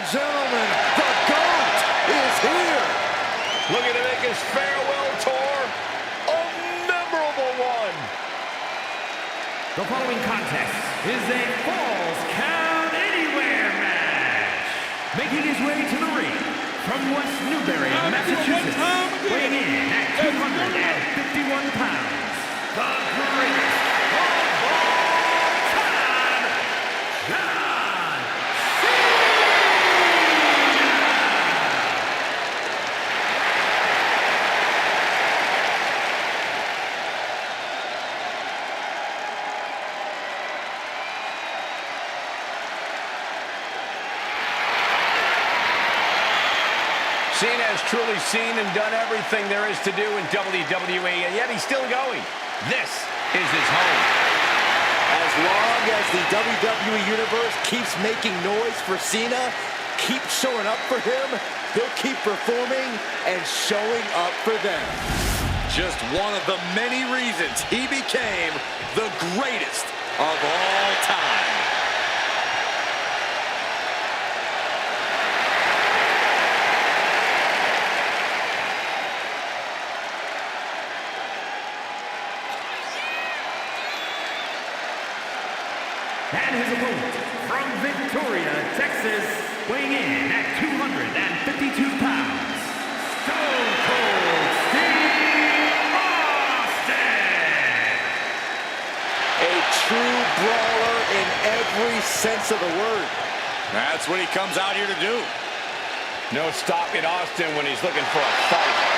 and gentlemen, the GOAT is here. Looking to make his farewell tour a memorable one. The following contest is a Falls Count Anywhere match. Making his way to the ring from West Newbury, Massachusetts, weighing in at 251 pounds, the greatest of all time, John Cena! Cena has truly seen and done everything there is to do in WWE, and yet he's still going. This is his home. As long as the WWE Universe keeps making noise for Cena, keep showing up for him, he'll keep performing and showing up for them. Just one of the many reasons he became the greatest of all time. And his opponent, from Victoria, Texas, weighing in at 252 pounds, Stone Cold Steve Austin! A true brawler in every sense of the word. That's what he comes out here to do. No stopping Austin when he's looking for a fight.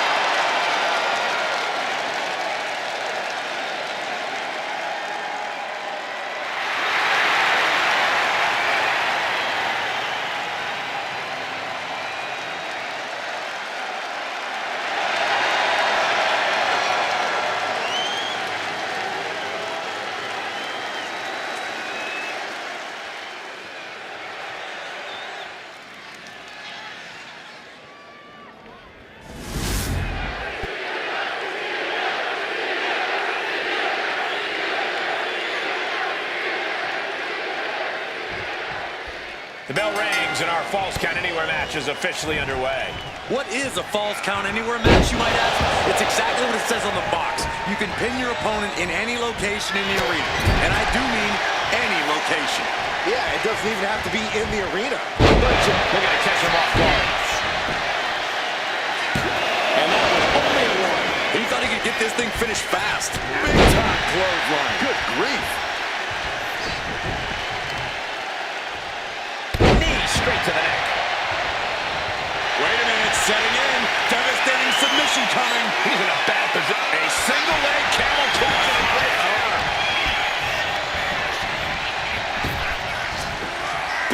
The bell rings and our Falls Count Anywhere match is officially underway. What is a Falls Count Anywhere match, you might ask? It's exactly what it says on the box. You can pin your opponent in any location in the arena. And I do mean any location. Yeah, it doesn't even have to be in the arena. We're going to catch him off guard. And that was only a one. He thought he could get this thing finished fast. Big time clothesline. Good grief. Straight to the neck. Wait a minute, setting in. Devastating submission coming. He's in a bad position. A single leg camel clutch and a great counter.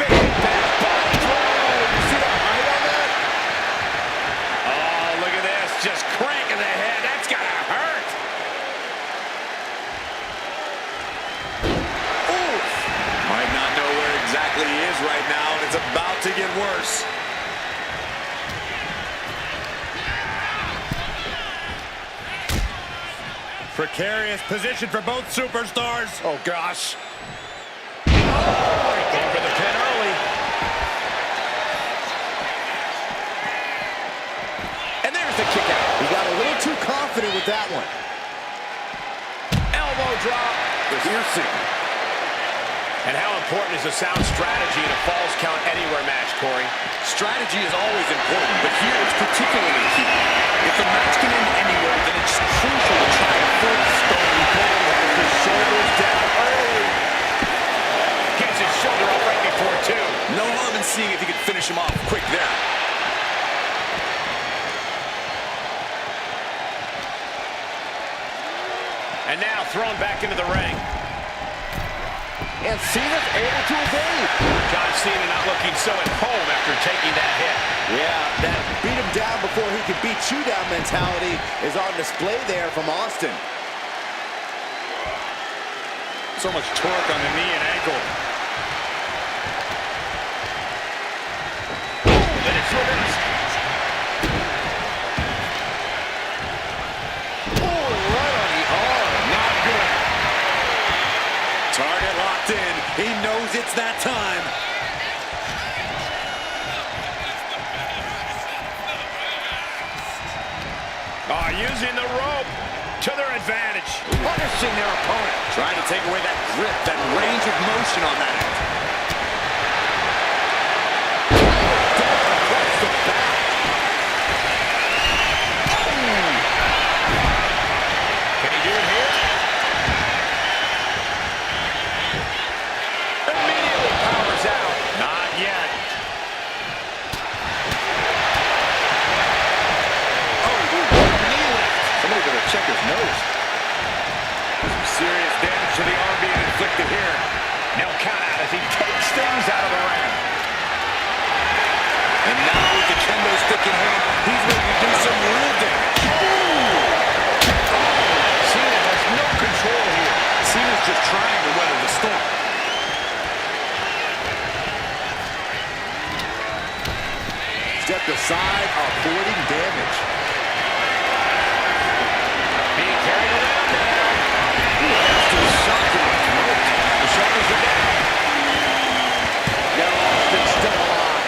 Big back body throw. You see the height on that? Oh, look at this. Just cranking the head. That's gotta hurt. Ooh. Might not know where exactly he is right now. It's about to get worse. Precarious position for both superstars. Oh, gosh. Going for the pin early. And there's the kick out. He got a little too confident with that one. Elbow drop. Piercing. And how important is a sound strategy in a Falls Count Anywhere match, Corey? Strategy is always important, but here it's particularly key. If the match can end anywhere, then it's crucial to try to force Stone Cold has his shoulders down early. Gets his shoulder up right before two. No harm in seeing if he can finish him off quick there. And now thrown back into the ring. And Cena's able to evade. John Cena not looking so at home after taking that hit. Yeah, that beat him down before he could beat you down mentality is on display there from Austin. So much torque on the knee and ankle. Then it's reversed. Oh, right on the arm. Not good. Target locked in. He knows it's that time. Using the rope to their advantage. Punishing their opponent. Trying to take away that grip, that range of motion on that end. Down across the back. Can he do it here? Immediately powers out. Not yet. Somebody better check his nose. Some serious damage to the arm being inflicted here. No count out as he takes things out of the ring. And now with the kendo stick in hand, he's ready to do some real damage. Cena has no control here. Cena's just trying to weather the storm. Stepped aside, avoiding damage. Being carried around now. Austin shot to the throat. The shoulders are down. Now Austin still alive,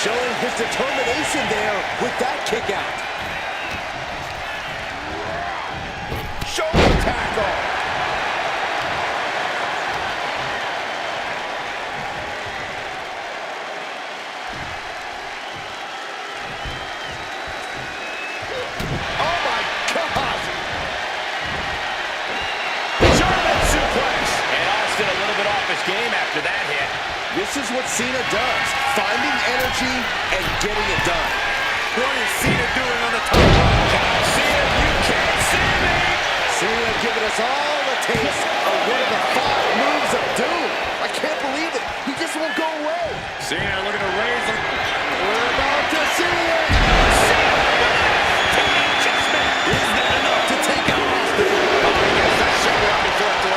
showing his determination there with that kick out. Shoulder tackle. Oh my God! German suplex. And Austin a little bit off his game after that hit. This is what Cena does, finding energy and getting it done. What is Cena doing on the top rope? Cena, you can't see me. Cena giving us all a taste of one of the 5 moves of doom. I can't believe it. He just won't go away. Cena looking to raise him. We're about to see it. Is that enough to take out Austin? Oh, he gets that shoulder up before 3.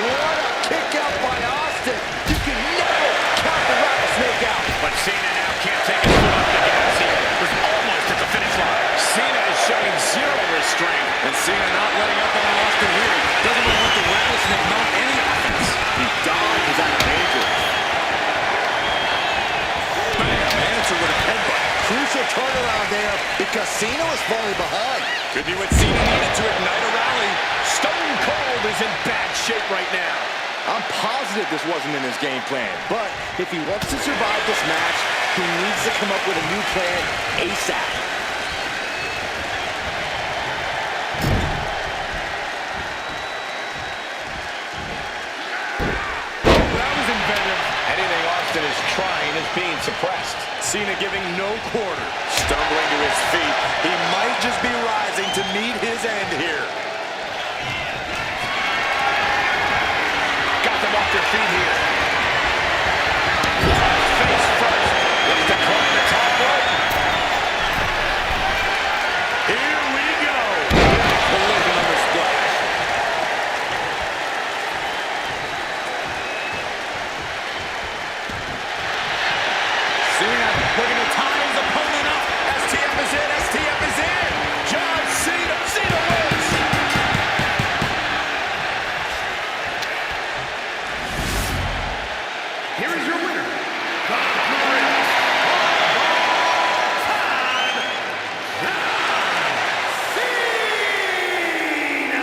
What a kick out by Austin. You can never count the rattlesnake out. But Cena now can't take his foot off the gas here. Was almost at the finish line. Cena is showing zero restraint. And Cena not letting up on Austin here. Doesn't want to let the rattlesnake mount any offense. He dodges out of danger. Bam, answer with a headbutt. Crucial turnaround there because Cena was falling behind. Could be what Cena needed to ignite a rally. Stone Cold is in bad shape right now. I'm positive this wasn't in his game plan, but if he wants to survive this match, he needs to come up with a new plan ASAP. That was inventive. Anything Austin is trying is being suppressed. Cena giving no quarter. Stumbling to his feet. He might just be rising to meet his end here. Got them off their feet here. Face first. Looks to climb the top rope. Here we go. Collision on the splash. Cena looking to tie his opponent up. STF is in, STF is in. John Cena. Cena wins. Here is your winner, the greatest of all time, John Cena!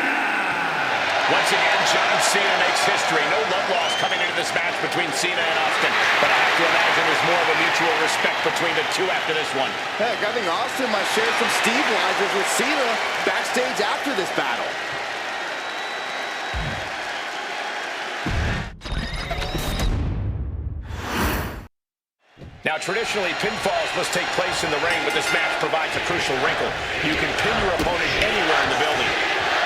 Once again, John Cena makes history. No love lost coming into this match between Cena and Austin. But I have to imagine there's more of a mutual respect between the two after this one. Heck, I think Austin might share some Steve-wizers with Cena backstage after this battle. Now, traditionally, pinfalls must take place in the ring, but this match provides a crucial wrinkle. You can pin your opponent anywhere in the building.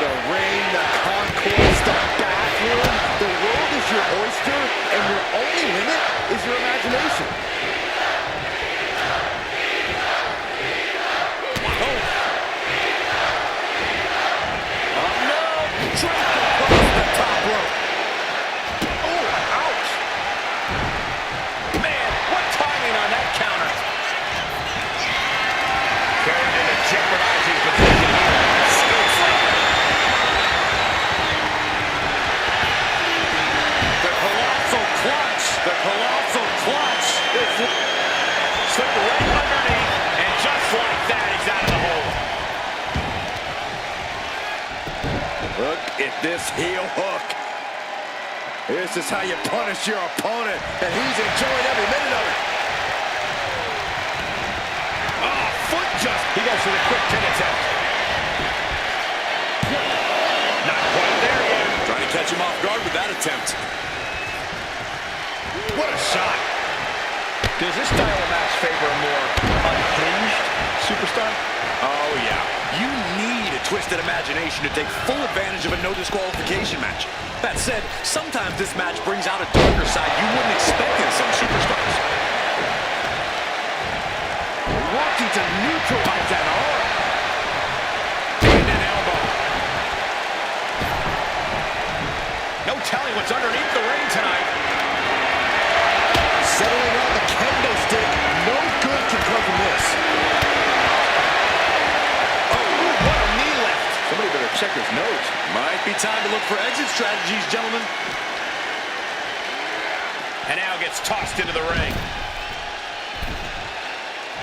The ring, the concourse, the bathroom, the world is your oyster, and your only limit is your imagination. Oh no! Drop across the top rope. Oh, ouch! Man, what timing on that counter. Carried into jeopardizing position here. The colossal clutch! The colossal clutch! at this heel hook. This is how you punish your opponent, and he's enjoying every minute of it. Oh, foot just. He goes for the quick pin attempt. Not quite there yet. Trying to catch him off guard with that attempt. What a shot. Does this style of match favor a more unhinged superstar? Oh, yeah. You need a twisted imagination to take full advantage of a no disqualification match. That said, sometimes this match brings out a darker side you wouldn't expect in some superstars. Working to neutralize that arm. And an elbow. No telling what's underneath the ring tonight. Settling on the kendo stick. No good can come from this. Somebody better check his notes. Might be time to look for exit strategies, gentlemen. And now gets tossed into the ring.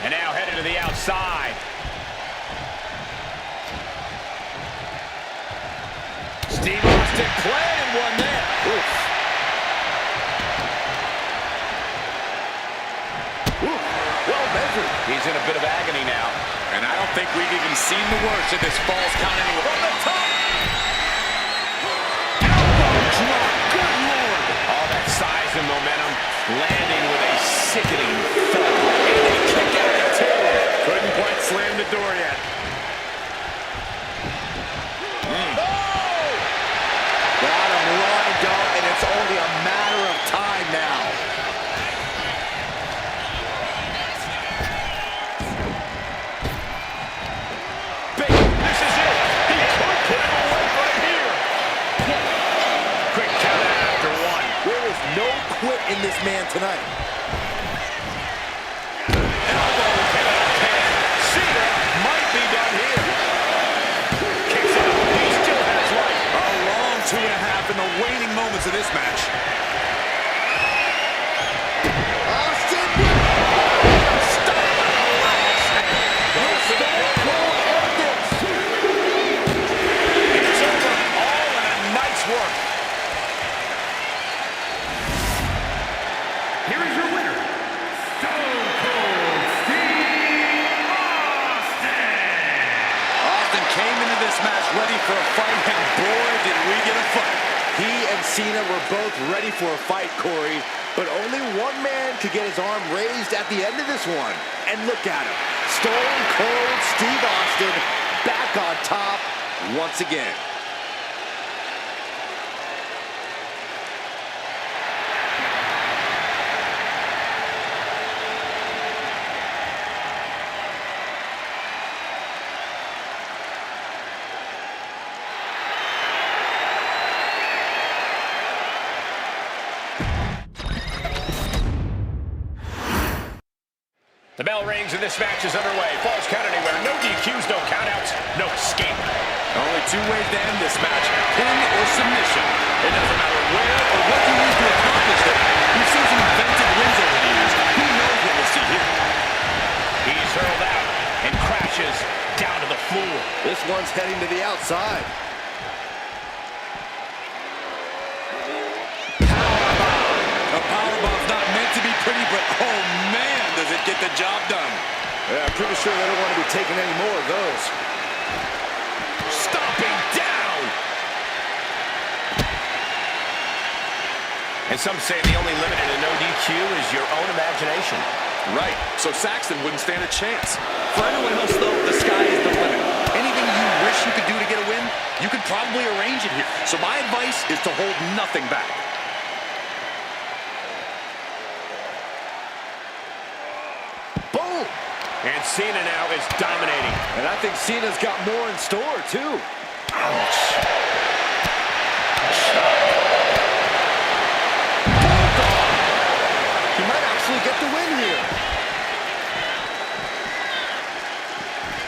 And now headed to the outside. Steve Austin planted one there. Oof. Oof. Well measured. He's in a bit of agony now. And I don't think we've even seen the worst of this Falls Count anywhere. From the top! Elbow drop, good lord! All that size and momentum, landing with a sickening thud. And a kick out at two. Couldn't quite slam the door yet. Oh! Got him lined up, and it's only a matter of time now. No quit in this man tonight. Elbow to the pin. Cena might be done here. Kicks out. He still has life. A long 2.5 in the waning moments of this match. Austin! Stop! It's over. All in a nice work. Here is your winner, Stone Cold Steve Austin. Austin came into this match ready for a fight, and boy, did we get a fight. He and Cena were both ready for a fight, Corey, but only one man could get his arm raised at the end of this one. And look at him, Stone Cold Steve Austin, back on top once again. The bell rings and this match is underway. Falls count anywhere. No DQs, no countouts, no escape. Only two ways to end this match, pin or submission. It doesn't matter where or what you use to accomplish that. We've seen some inventive wins over the years. Who knows what we'll see here? He's hurled out and crashes down to the floor. This one's heading to the outside. A powerbomb's not meant to be pretty, but oh man, does it get the job done. Yeah, I'm pretty sure they don't want to be taking any more of those. Stomping down! And some say the only limit in a no DQ is your own imagination. Right, so Saxton wouldn't stand a chance. For everyone else, though, the sky is the limit. Anything you wish you could do to get a win, you could probably arrange it here. So my advice is to hold nothing back. Boom! And Cena now is dominating. And I think Cena's got more in store, too. Ouch. He might actually get the win here.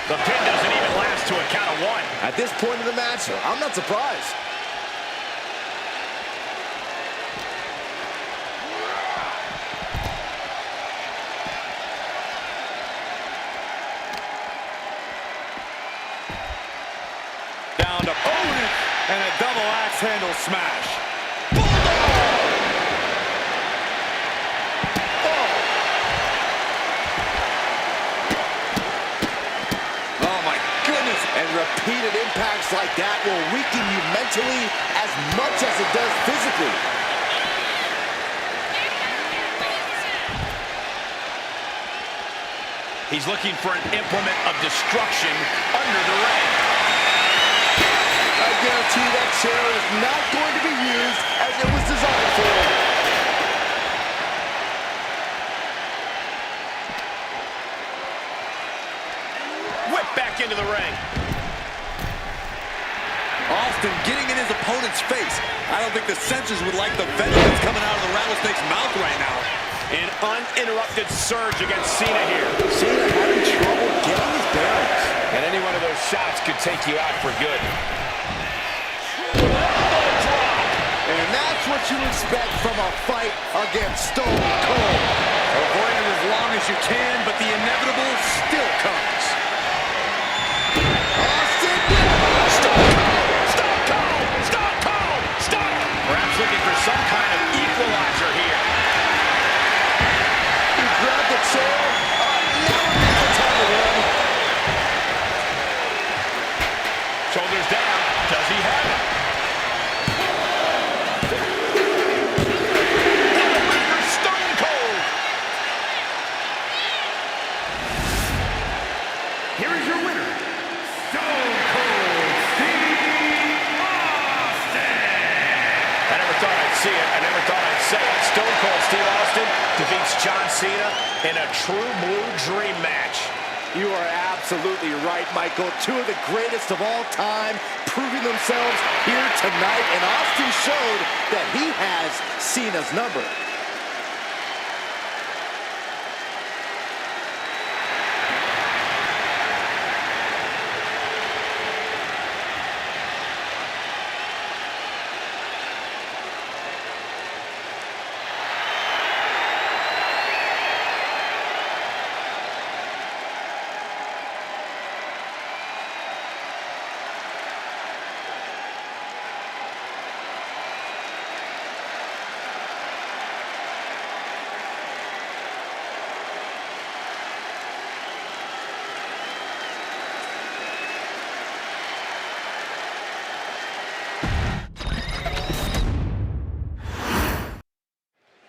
The pin doesn't even last to a count of one. At this point in the match, I'm not surprised. Down to opponent and a double handle smash. Oh my goodness. And repeated impacts like that will weaken you mentally as much as it does physically. He's looking for an implement of destruction under the ring. I guarantee that chair is not going to be used as it was designed for. Whip back into the ring. Austin getting in his opponent's face. I don't think the censors would like the venom that's coming out of the rattlesnake's mouth right now. An uninterrupted surge against Cena here. Cena having trouble getting his bearings. And any one of those shots could take you out for good. And that's what you expect from a fight against Stone Cold. Avoid it as long as you can, but the inevitable still comes. Austin! Stone Cold! Stone Cold! Stone Cold! Stop! Perhaps looking for some kind of equalizer here. He grabbed the chair. Now it's the time to run. Shoulders down. Does he have it? Stone Cold! Here is your winner, Stone Cold Steve Austin. I never thought I'd see it. I never thought I'd say it. Stone Cold Steve Austin defeats John Cena in a true blue dream match. You are absolutely right, Michael. Two of the greatest of all time proving themselves here tonight, and Austin showed that he has Cena's number.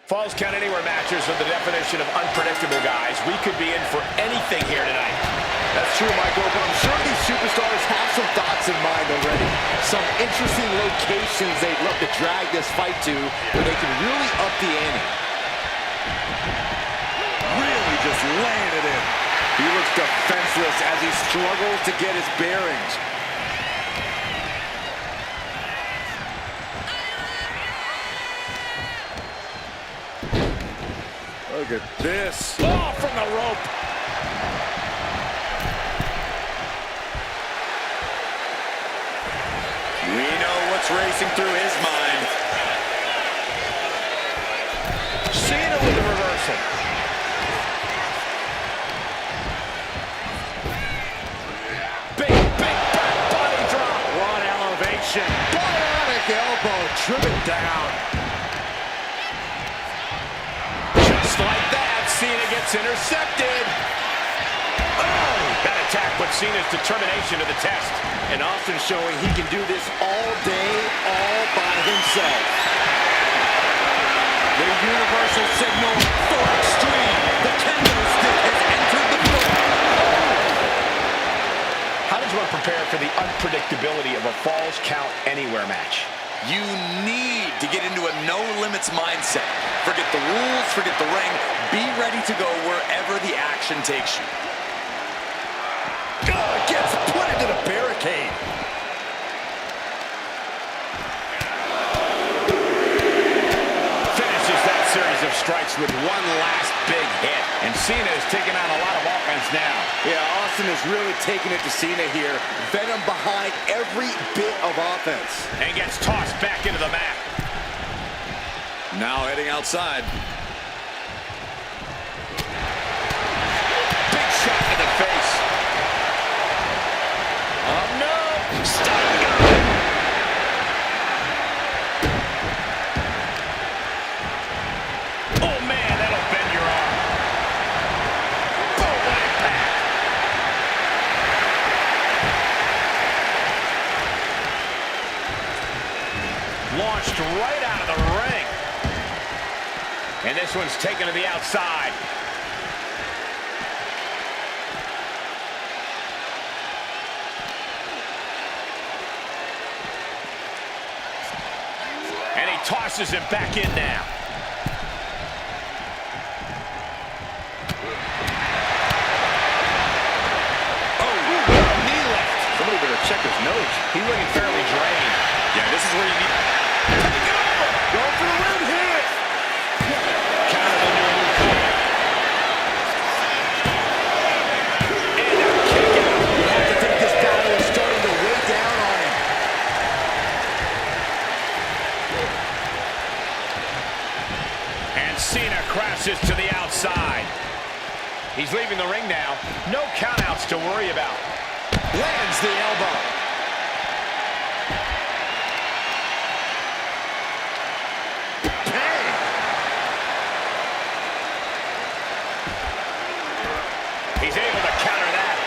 Falls Count Anywhere matches are the definition of unpredictable, guys. We could be in for anything here tonight. That's true, Michael, but I'm sure these superstars have some thoughts in mind already. Some interesting locations they'd love to drag this fight to where they can really up the ante. Really just laying it in. He looks defenseless as he struggles to get his bearings. Look at this. Oh, from the rope. We know what's racing through his mind. Cena with the reversal. Big back body drop. One elevation. Bionic elbow driven down. Just like that, Cena gets intercepted. Oh, that attack put Cena's determination to the test. And Austin showing he can do this all day, all by himself. The universal signal for extreme. The kendo stick has entered the building. How does one prepare for the unpredictability of a Falls Count Anywhere match? You need to get into a no-limits mindset. Forget the rules, forget the ring. Be ready to go wherever the action takes you. Gets put into the barricade. Finishes that series of strikes with one last big hit. And Cena is taking on a lot of offense now. Yeah, Austin is really taking it to Cena here. Venom behind every bit of offense. And gets tossed back into the mat. Now heading outside. Big shot to the face. Oh no! Stop! pushed right out of the ring. And this one's taken to the outside. And he tosses him back in now. Check his nose. He's looking fairly drained. Yeah, this is where you need... Take it over! Going for the win here! Countered into a new point. And a kick out. You have to think this battle is starting to weigh down on him. And Cena crashes to the outside. He's leaving the ring now. No countouts to worry about. Lands the elbow. Bang! He's able to counter that.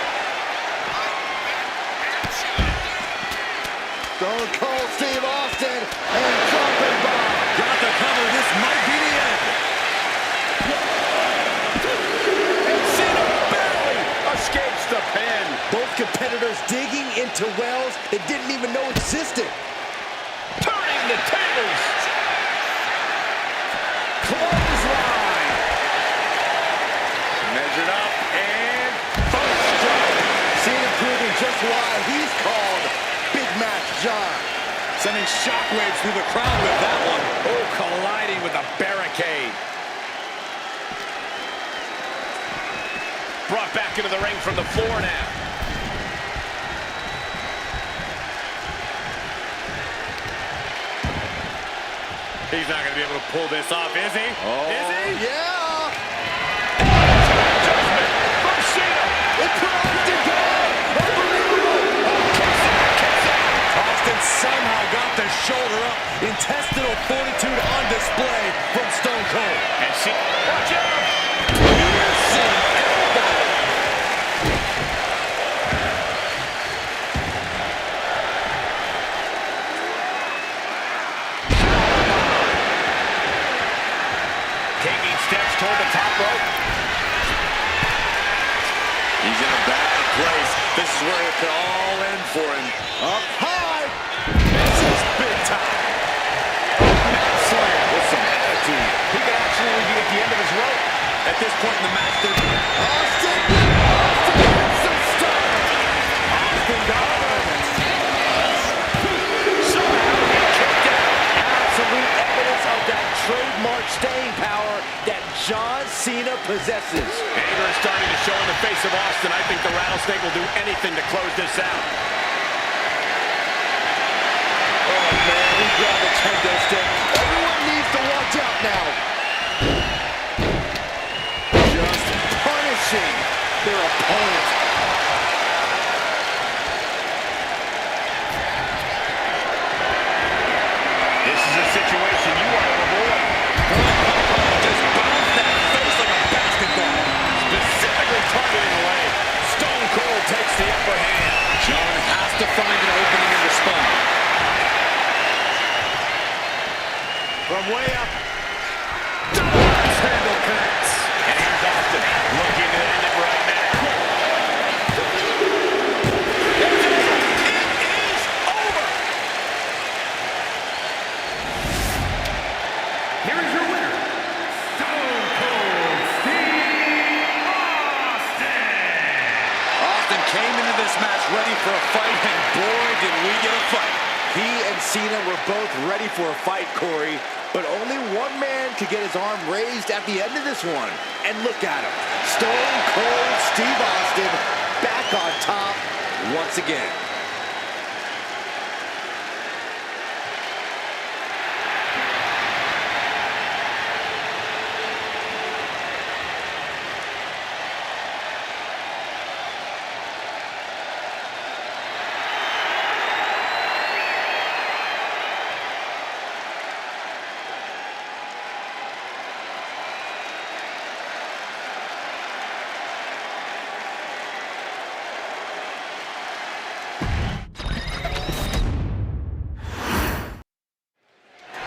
Stone Cold Steve Austin and dropping bomb. Got the cover. This might be the end. And Cena barely Escapes the pin. both competitors digging into wells they didn't even know existed. Turning the tables. Clothesline. Measured up and First strike. Cena proving just why he's called Big Match John. Sending shockwaves through the crowd with that one. oh, colliding with a barricade. Brought back into the ring from the floor now. He's not going to be able to pull this off, is he? Oh, Is he? yeah. Judgment from Cena. It put Austin down. Unbelievable. Austin somehow got the shoulder up. Intestinal fortitude on display from Stone Cold. And Cena, watch out! Piercing elbow. Taking steps toward the top rope. He's in a bad place. This is where it could all end for him. Up high. This is big time. Mat slam with some attitude. He could actually be at the end of his rope. At this point in the match, Austin gets some stun. Austin dominates. Somehow he kicked out. Absolute evidence of that trademark staying power that John Cena possesses. Anger is starting to show in the face of Austin. I think the Rattlesnake will do anything to close this out. Oh man, he grabbed the kendo stick. Everyone needs to watch out now. Just punishing their opponent. This is a situation you want to avoid. just bounced that face like a basketball. Specifically targeting the leg. Stone Cold takes the upper hand. John has to find an opening and respond. From way up. Double axe handle connects. And here's Austin looking to end it right now. It is over. Here is your winner, Stone Cold Steve Austin. Austin came into this match ready for a fight, and boy, did we get a fight. He and Cena were both ready for a fight, Corey, but only one man could get his arm raised at the end of this one. And look at him. Stone Cold Steve Austin back on top once again.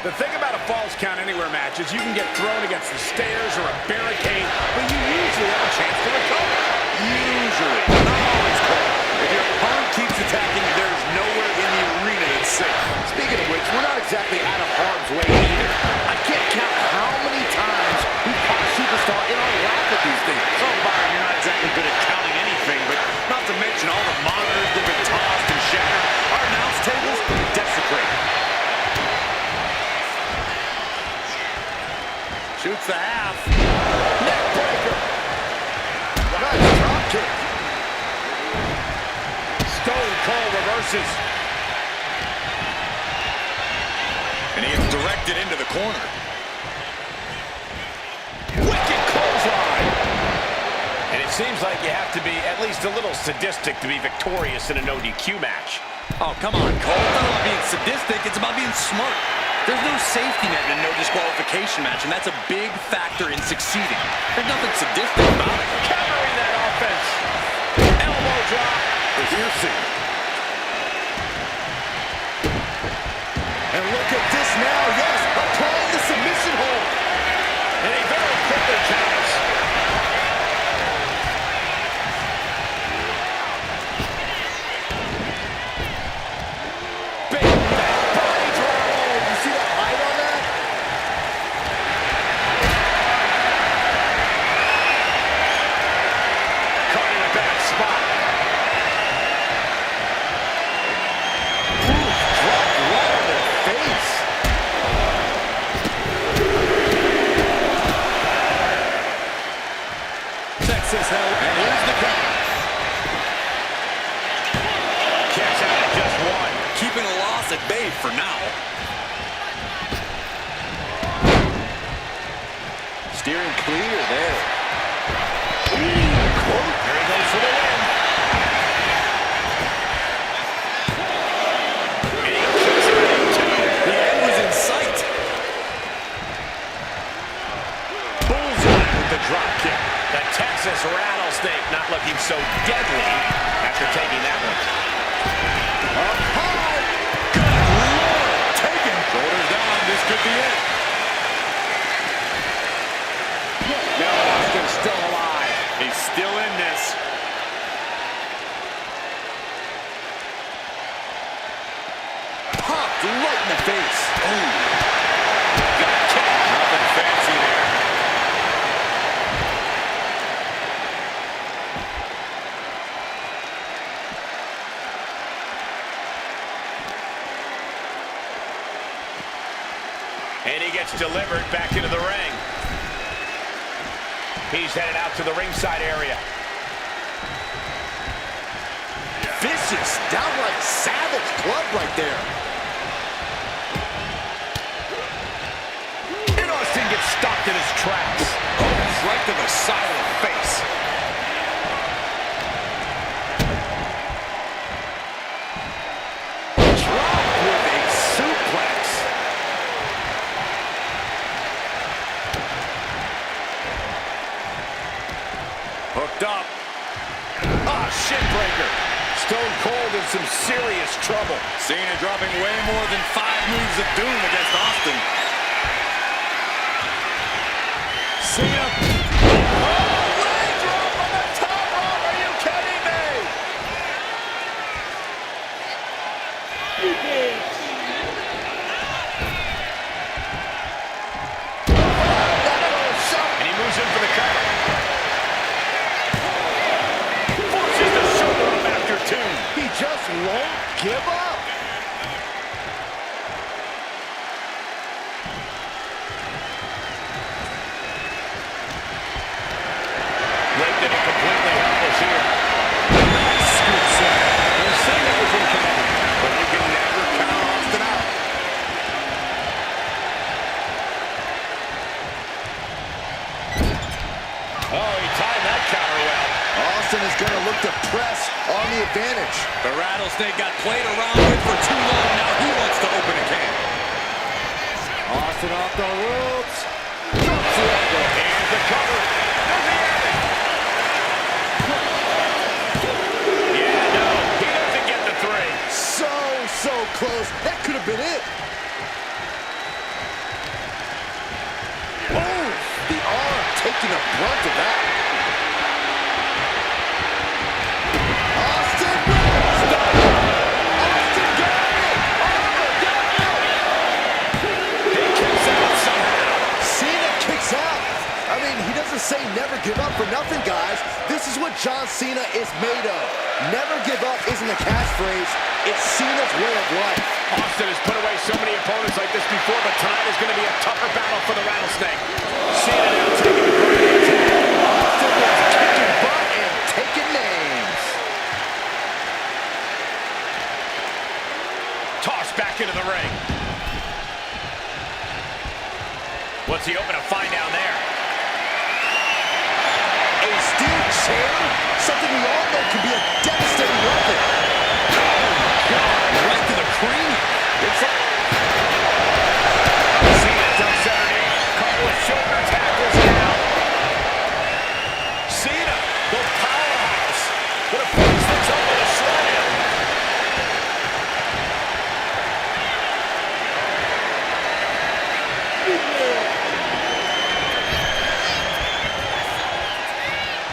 The thing about a Falls Count Anywhere match is you can get thrown against the stairs or a barricade, but you usually have a chance to recover. Usually, not always, Cole. If your opponent keeps attacking, there's nowhere in the arena that's safe. Speaking of which, we're not exactly out of harm's way either. I can't count how many times we've caught a superstar in our lap with these things. Oh, Byron, you're not exactly good at counting anything, but not to mention all the monitors that have been tossed and shattered. Our announce tables desecrated. Shoots the half. Neck breaker. Nice drop kick. Stone Cold reverses. And he gets directed into the corner. Wicked clothesline. And it seems like you have to be at least a little sadistic to be victorious in a no DQ match. Oh, come on, Cole. It's not about being sadistic. It's about being smart. There's no safety net in a no disqualification match, and that's a big factor in succeeding. There's nothing sadistic about it. Countering that offense. Elbow drop. For Pearson. And look at this now. Yes, applying the submission hold. And he very quickly counters. Big back body drop. You see that height on that? Caught in a bad spot. Ooh, dropped right on their face. Texas held, and here's the count. Cash out at just one. Keeping a loss at bay for now. Steering clear there. There he goes for the win. And he kicks out at two. The end was in sight. Bullseye with the drop kick. The Texas Rattlesnake not looking so deadly after taking that one. Up high. Good Lord. Taken. Shoulders down. This could be it. No, Austin's still alive. He's still in this. Popped right in the face. Oh. Got kicked. Nothing fancy there. And he gets delivered back into the ring. He's headed out to the ringside area. Vicious, downright savage club right there. And Austin gets stopped in his tracks. Oh, right to the side of the face. Dropped with a suplex. Hooked up. Ah, shin breaker. Stone Cold in some serious trouble. Cena dropping way more than 5 moves of doom against Austin. Cena. Oh, leg drop on the top rope. Are you kidding me? And he moves in for the cover. Forces the shoulder up after two. He just won't give up. Ripped it completely helpless here. Nice scoop set. And Cena was in command. But you can never count Austin out. Oh, he timed that counter well. Austin is going to look to press on the advantage. The Rattlesnake got played around with for too long. Now he wants to open a can. Austin off the ropes. Drops the elbow. Here's the cover. Does he have it? Yeah, no, he doesn't get the three. So close. That could have been it. taking the brunt of that. Austin wins! Austin got it! He kicks out somehow. Cena kicks out. I mean, he doesn't say never give up for nothing, guys. This is what John Cena is made of. Never give up isn't a catchphrase. It's Cena's way of life. Austin has put away so many opponents like this before, but tonight is going to be a tougher battle for the Rattlesnake. Cena now taking the brunt of the attack. Austin is kicking butt and taking names. Tossed back into the ring. What's he hoping to find down there? A steel chair? Something we all know can be a devastating weapon. Right to the cream. Cena dumps underneath. Couple of shoulder tackles now. Cena, the powerhouse. Gonna finish things up with a slam.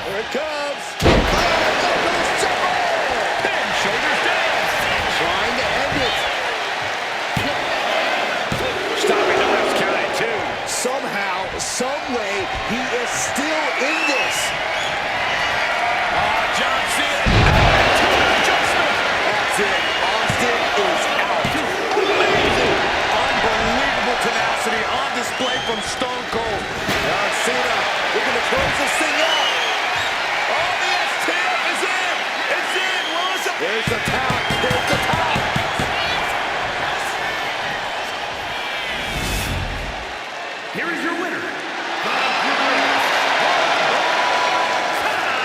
Here it comes. Pin, shoulders down. Trying to end it. Stopping the left count at 2. Somehow, some way, he is still in this. John Cena. Adjustment. That's it. Austin is out. Amazing. Unbelievable tenacity on display from Stone Cold. John Cena, we're going to close this thing out. Oh, the STF is in. It's in. Willis. There's the tap. There's the tap. Here is your winner, the greatest of all time,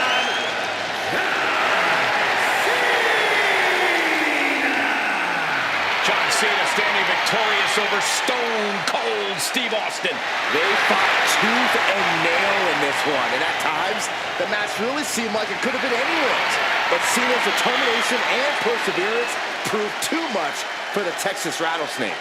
John Cena standing victorious over Stone Cold Steve Austin. They fought tooth and nail in this one, and at times, the match really seemed like it could have been anyone's. But Cena's determination and perseverance proved too much for the Texas Rattlesnake.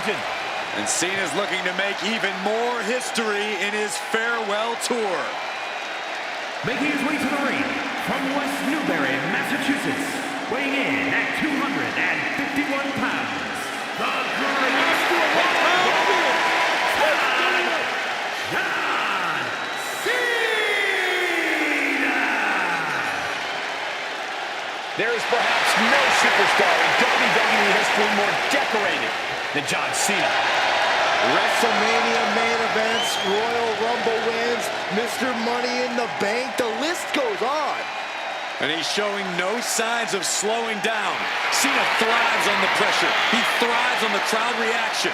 legend. And Cena's looking to make even more history in his farewell tour. Making his way to the ring from West Newbury, Massachusetts, weighing in at 251 pounds, the great John Cena! There is perhaps no superstar in WWE history more decorated than John Cena. WrestleMania main events, Royal Rumble wins, Mr. Money in the Bank, the list goes on. And he's showing no signs of slowing down. Cena thrives on the pressure. He thrives on the crowd reaction.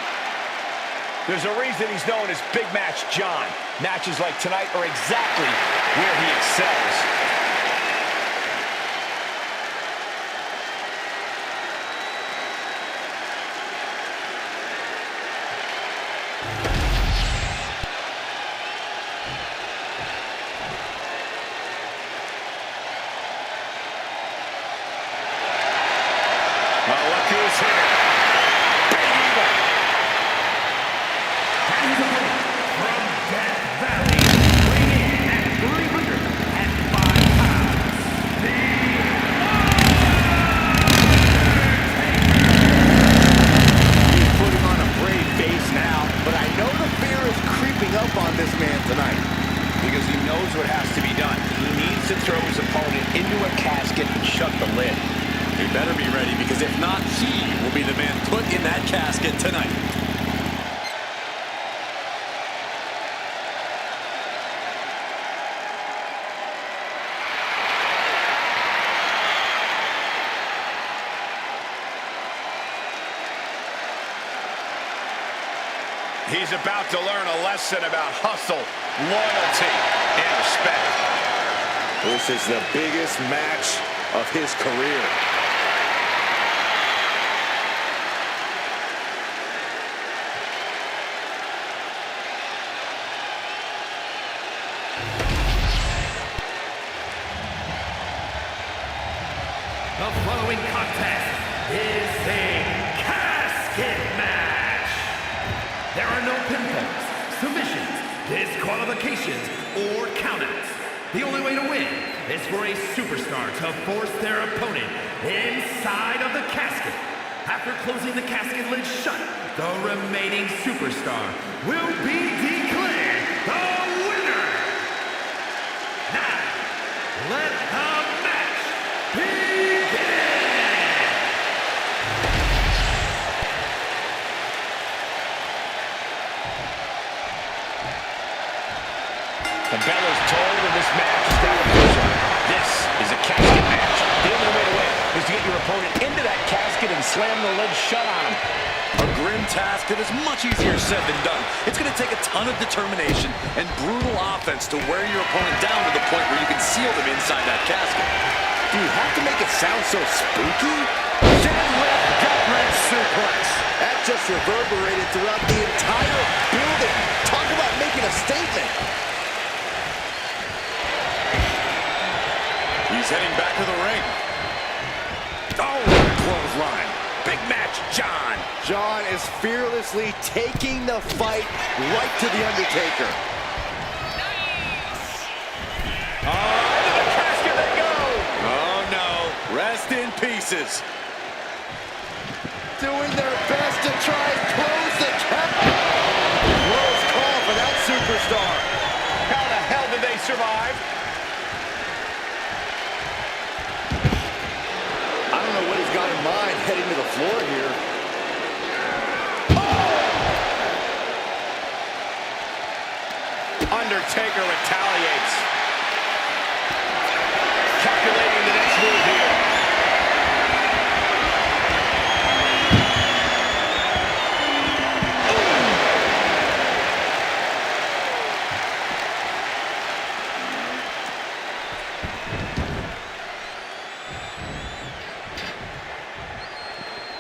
There's a reason he's known as Big Match John. Matches like tonight are exactly where he excels. He's about to learn a lesson about hustle, loyalty, and respect. This is the biggest match of his career. The following contest is a casket match. There are no pinfalls, submissions, disqualifications, or countouts. The only way to win is for a superstar to force their opponent inside of the casket. After closing the casket lid shut, the remaining superstar will be declared the winner. Now, let the match begin! The bell is tolled and this match is now official. This is a casket match. The only way to win is to get your opponent into that casket and slam the lid shut on him. A grim task that is much easier said than done. It's going to take a ton of determination and brutal offense to wear your opponent down to the point where you can seal them inside that casket. Do you have to make it sound so spooky? Deadlift gut-wrench suplex. That just reverberated throughout the entire building. Talk about making a statement. He's heading back to the ring. Oh, what a clothesline. Big Match John. John is fearlessly taking the fight right to the Undertaker. Into the casket they go. Oh, no. Rest in pieces. Doing their best to try and close the casket. Close call for that superstar. How the hell did they survive? I don't know what he's got in mind heading to the floor here. Undertaker retaliates. Calculating the next move here.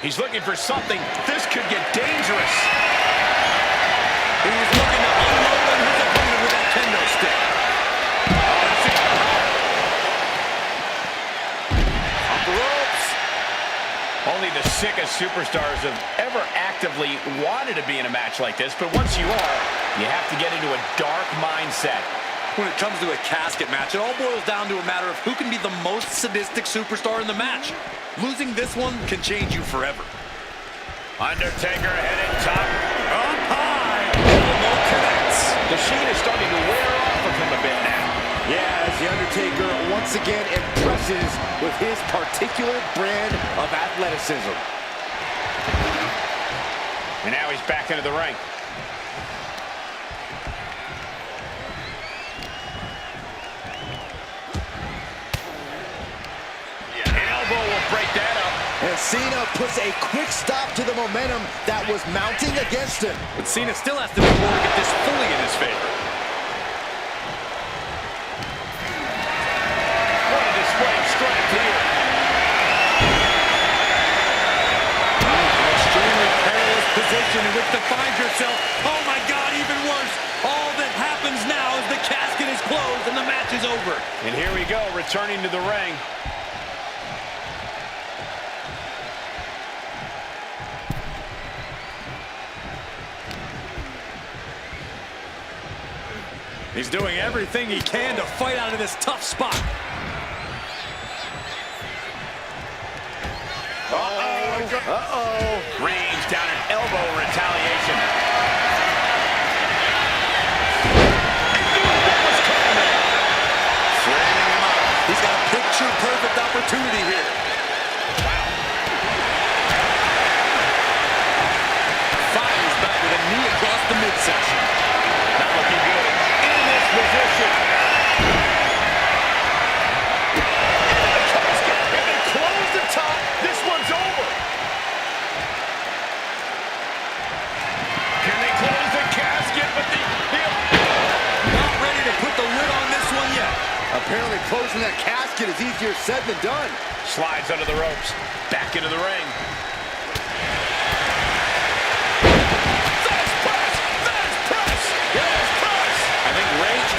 He's looking for something. This could get dangerous. He's looking to unload on his opponent with that kendo stick. Up the ropes. Only the sick of superstars have ever actively wanted to be in a match like this, but once you are, you have to get into a dark mindset. When it comes to a casket match, it all boils down to a matter of who can be the most sadistic superstar in the match. Losing this one can change you forever. Undertaker headed top. Up high. Elbow connects. The sheen is starting to wear off of him a bit now. Yeah, as The Undertaker once again impresses with his particular brand of athleticism. And now he's back into the ring. Break that up. And Cena puts a quick stop to the momentum that was mounting against him. But Cena still has to do more to get this fully in his favor. What a display of strength here. An extremely perilous position in which to find yourself. Oh my God, even worse. All that happens now is the casket is closed and the match is over. And here we go, returning to the ring. He's doing everything he can to fight out of this tough spot. Range down an elbow retaliation. Framing him up. He's got a picture-perfect opportunity here. Fires back with a knee across the midsection. Not looking good. Position. The casket, and they close the top. This one's over. Can they close the casket? But not ready to put the lid on this one yet. Apparently closing that casket is easier said than done. Slides under the ropes. Back into the ring.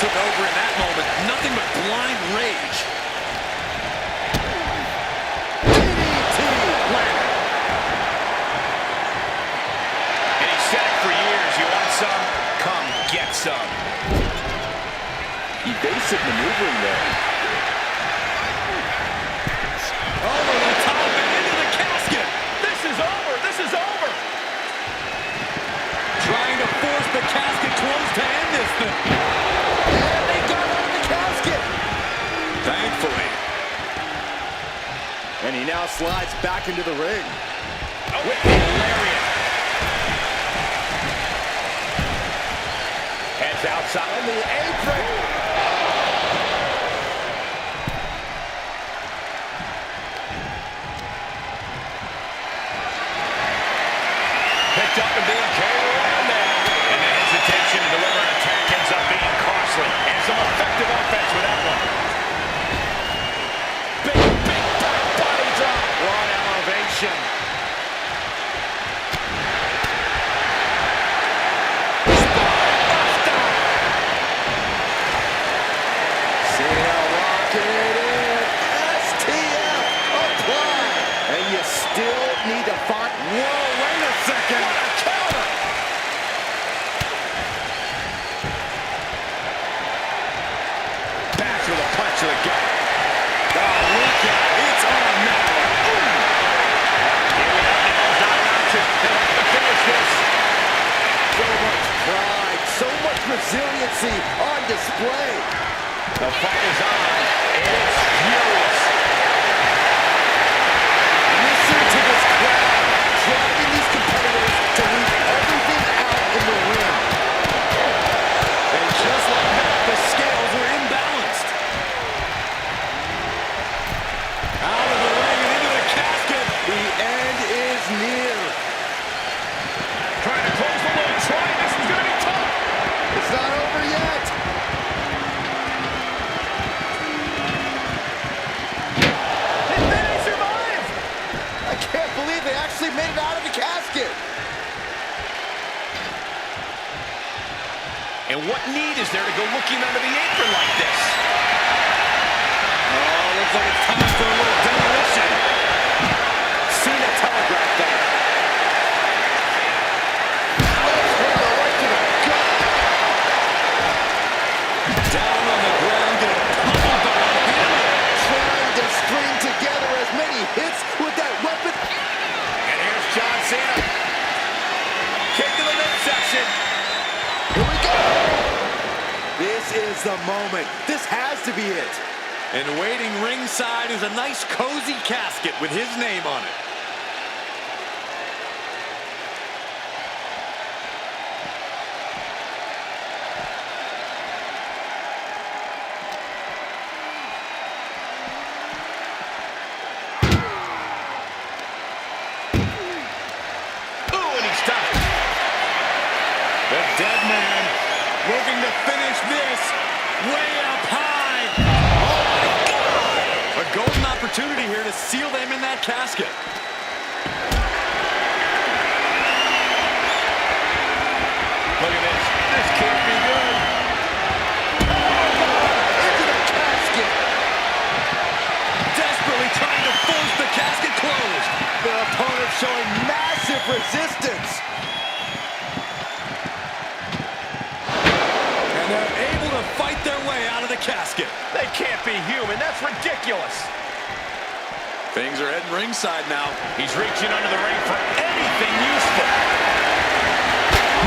Took over in that moment. Nothing but blind rage. And he said it for years. You want some? Come get some. Evasive maneuvering there. Over the top and into the casket. This is over. This is over. Trying to force the casket closed to end this thing. Thankfully. And he now slides back into the ring. With the lariat. Heads outside. On the apron. Picked up and being carried around there. And the hesitation to deliver an attack ends up being costly. And some effective offense with that one. To the gut. Oh, look at it. It's on now. Giving up now is not an option. They'll have to finish this. So much pride, so much resiliency on display. The fight is on. It's furious. Listen to this crowd, driving these competitors to leave everything out in the ring. And just like that, the scales are imbalanced. Out of the ring and into the casket. The end is near. Trying to close the loop. Trying. This is going to be tough. It's not over yet. And then he survived. I can't believe they actually made it out of the casket. And what need is there to go looking under the apron like this? Oh, looks like it's time for a little demolition. Cena telegraphed a moment. This has to be it. And waiting ringside is a nice cozy casket with his name on it. The dead man looking to finish this way up high. Oh, my God! A golden opportunity here to seal them in that casket. Look at this. This can't be good. Into the casket. Desperately trying to force the casket closed. The opponent showing massive resistance. They're able to fight their way out of the casket. They can't be human. That's ridiculous. Things are heading ringside now. He's reaching under the ring for anything useful.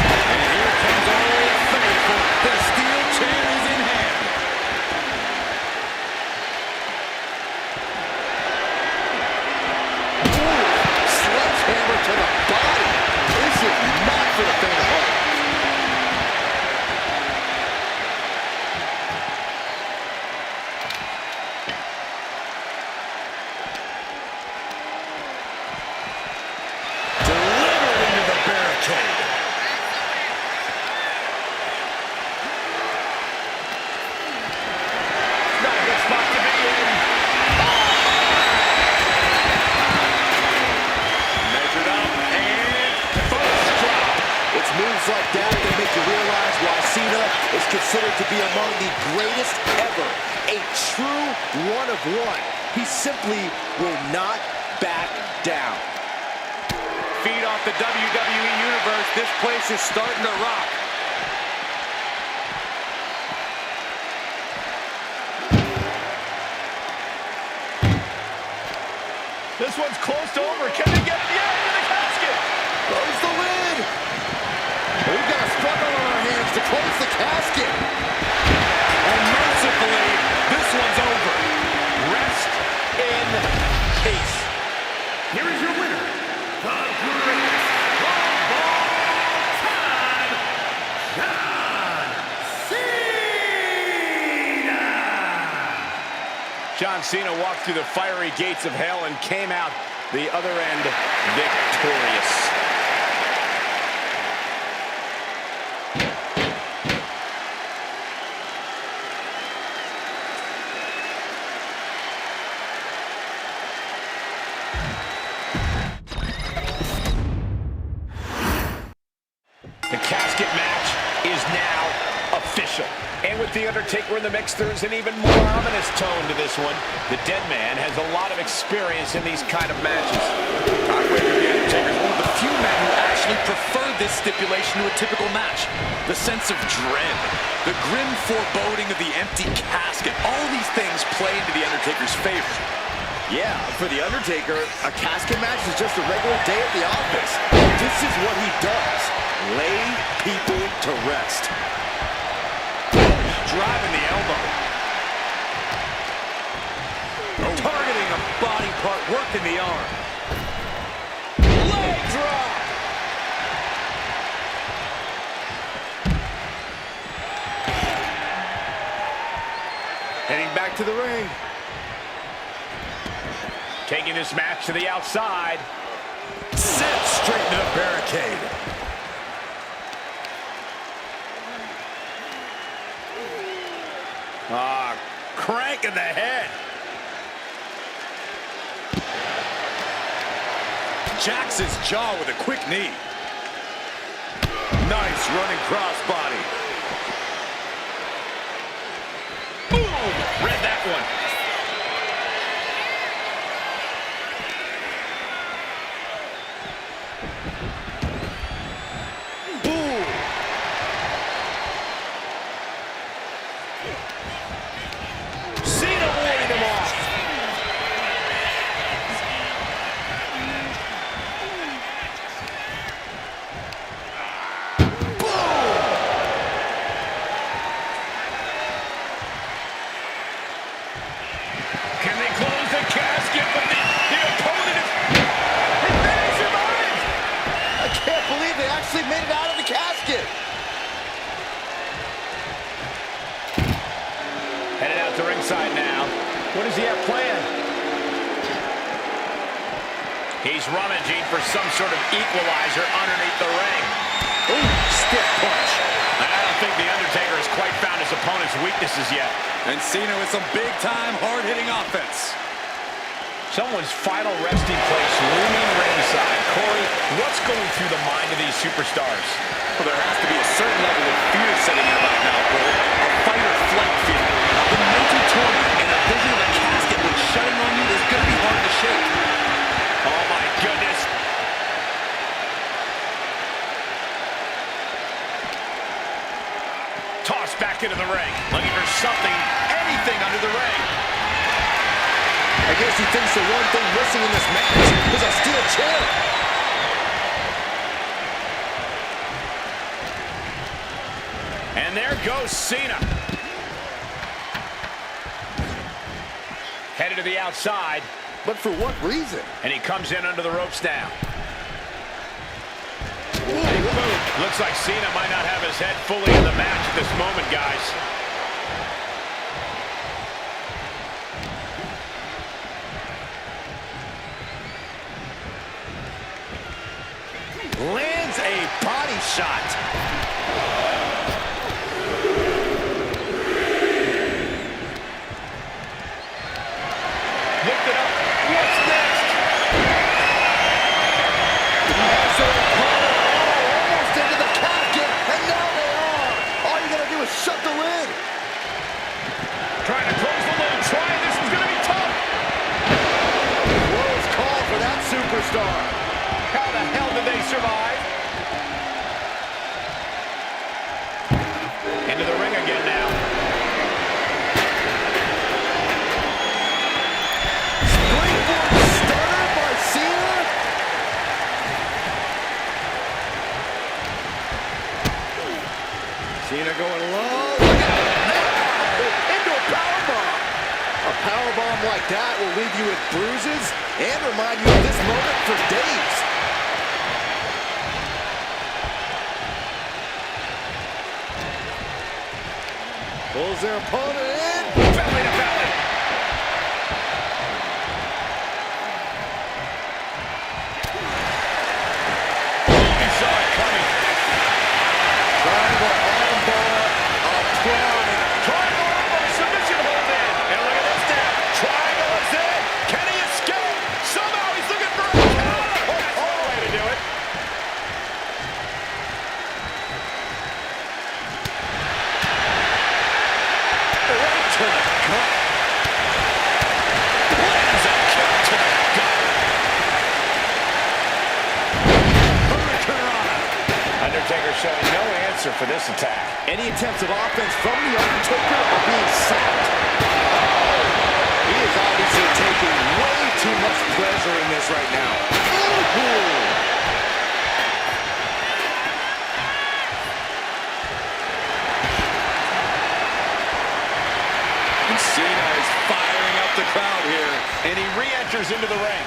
And here comes Old Faithful. The steel chair is in hand. Ooh, sledgehammer to the body. This is not for the faint of heart. Like that, they make you realize why Cena is considered to be among the greatest ever. A true one of one. He simply will not back down. Feed off the WWE Universe. This place is starting to rock. This one's close to over. Can they get it? Yeah, into the casket. Close the lid. We've got a struggle on our hands to close the casket. And mercifully, this one's over. Rest in peace. Here is your winner, the greatest of all time, John Cena! John Cena walked through the fiery gates of hell and came out the other end victorious. The casket match is now official. And with The Undertaker in the mix, there's an even more ominous tone to this one. The dead man has a lot of experience in these kind of matches. I wager The Undertaker is one of the few men who actually prefer this stipulation to a typical match. The sense of dread, the grim foreboding of the empty casket, all these things play into The Undertaker's favor. Yeah, for The Undertaker, a casket match is just a regular day at the office. This is what he does. Lay people to rest. Driving the elbow. Targeting a body part, working the arm. Leg drop. Heading back to the ring. Taking this match to the outside. Set straight into the barricade. Crank in the head. Jacks his jaw with a quick knee. Nice running crossbody. Boom! Read that one. to ringside now. What does he have planned? He's rummaging for some sort of equalizer underneath the ring. Ooh, stiff punch. I don't think the Undertaker has quite found his opponent's weaknesses yet. And Cena with some big-time, hard-hitting offense. Someone's final resting place looming ringside. Corey, what's going through the mind of these superstars? Well, there has to be a certain level of fear setting in right now, Cole. A fight-or-flight fear. The mental torment and a vision of a casket which shutting on you is going to be hard to shake. Oh, my goodness. Tossed back into the ring. Looking for something, anything under the ring. I guess he thinks the one thing missing in this match is a steel chair. And there goes Cena. Headed to the outside. But for what reason? And he comes in under the ropes now. Ooh, Looks like Cena might not have his head fully in the match at this moment, guys. lands a body shot. Lift it up. What's next? Has their opponent almost into the casket, and now they are. All you gotta do is shut the lid. Trying to close the lid. Trying. This is going to be tough. Close call for that superstar. How the hell did they survive? Into the ring again now. Springboard stunner by Cena. Cena going low. Look at that. Into a powerbomb. A powerbomb like that will leave you with bruises and remind you of this moment for days. Pulls their opponent in. Belly to belly. He saw it coming. Triangle armbar applied. Triangle armbar submission hold in. And look at this now. Triangle is in. Can he escape? Somehow he's looking for a counter. That's one way to do it. Right to the gut. Lands a kick to the gut. Hurricanrana. Undertaker showing no answer for this attack. Any attempts of offense from the Undertaker are being sapped. He is obviously taking way too much pleasure in this right now. Ooh. And Cena is firing up the crowd here. And he re-enters into the ring.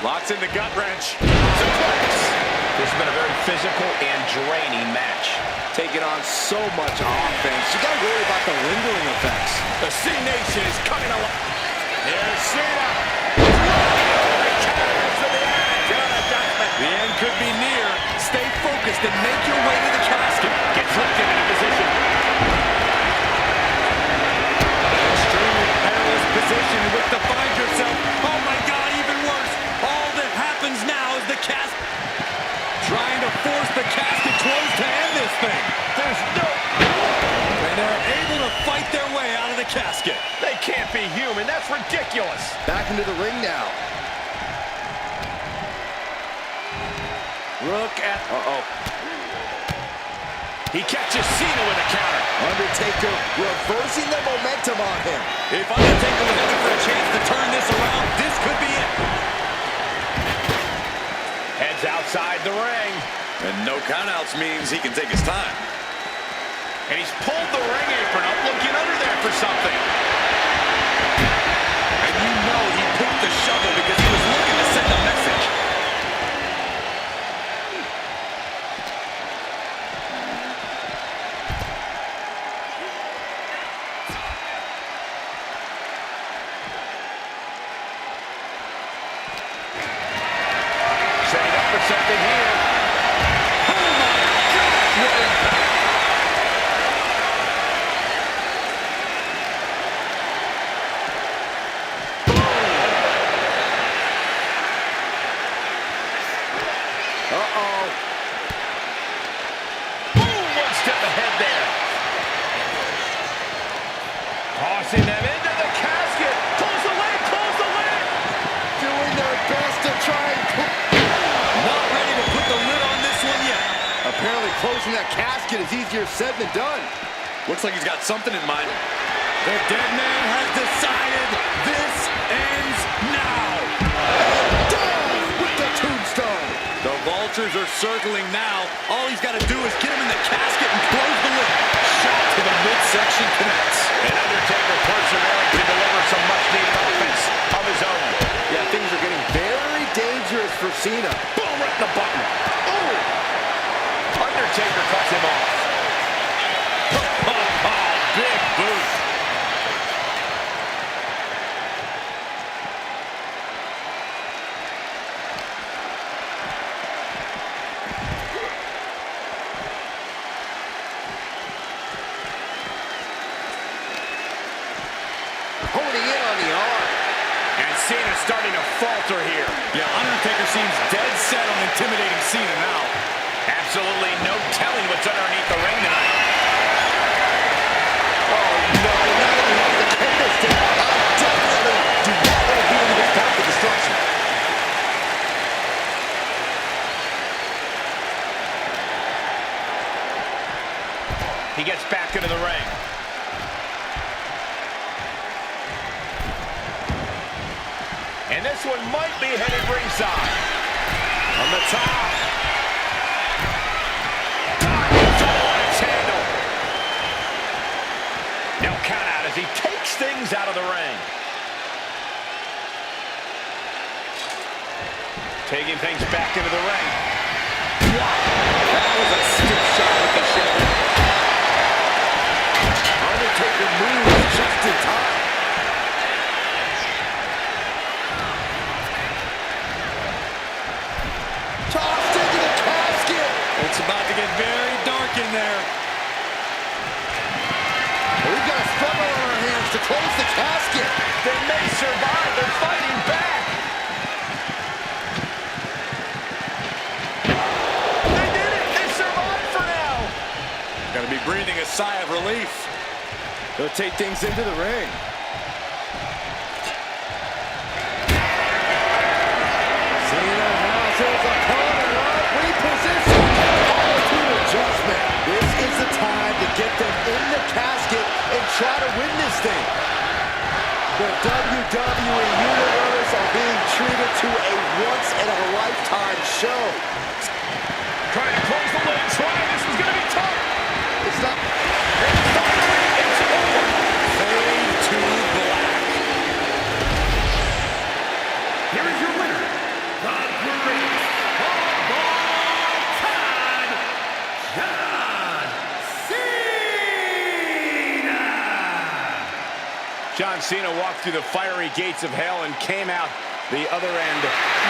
Locks in the gut wrench. Suplex. This has been a very physical and draining match. Taking on so much offense. You gotta worry about the lingering effects. The C Nation is coming alive. Here's Cena. The end could be near. Stay focused and make your way to the casket. Gets lifted into position. Extremely perilous position in which to find yourself. Oh my God, even worse. All that happens now is the casket. Trying to force the casket closed to end this thing. There's no... And they're able to fight their way out of the casket. They can't be human. That's ridiculous. Back into the ring now. Look at... He catches Cena with a counter. Undertaker reversing the momentum on him. If Undertaker was looking for a chance to turn this around, this could be it. Heads outside the ring. And no countouts means he can take his time. And he's pulled the ring apron up, looking under there for something. And you know he picked the shovel because he was looking to send a message. closing that casket is easier said than done. Looks like he's got something in mind. The dead man has decided this ends now. Done with the tombstone. The vultures are circling now. All he's got to do is get him in the casket and close the lid. Shot to the midsection connects. And Undertaker persevering to deliver some much-needed offense of his own. Yeah, things are getting very dangerous for Cena. Boom, right in the button. Ooh! Undertaker cuts him off. Big boot. Holding in on the arm. And Cena's starting to falter here. Yeah, Undertaker seems dead set on intimidating Cena now. Absolutely no telling what's underneath the ring tonight. Oh, no, not only has the kendo stick, I definitely do not want to be in this path of destruction. He gets back into the ring. And this one might be headed ringside. On the top. Now count out as he takes things out of the ring. Taking things back into the ring. Wow, that was a stiff shot with the shoulder. Undertaker moves just in time. Tossed into the casket. It's about to get very dark in there. We've got a struggle on our hands to close the casket. They may survive. They're fighting back. They did it. They survived for now. Gotta be breathing a sigh of relief. They'll take things into the ring. Cena has his opponent repositioned. Attitude adjustment. This is the time to get them in the casket and try to win this thing. The WWE Universe are being treated to a once-in-a-lifetime show. Trying to close the lid. This was going to be tough. It's not... And finally, it's over. Fade to black. Here is your winner, the greatest of all time, John Cena. John Cena walked through the fiery gates of hell and came out the other end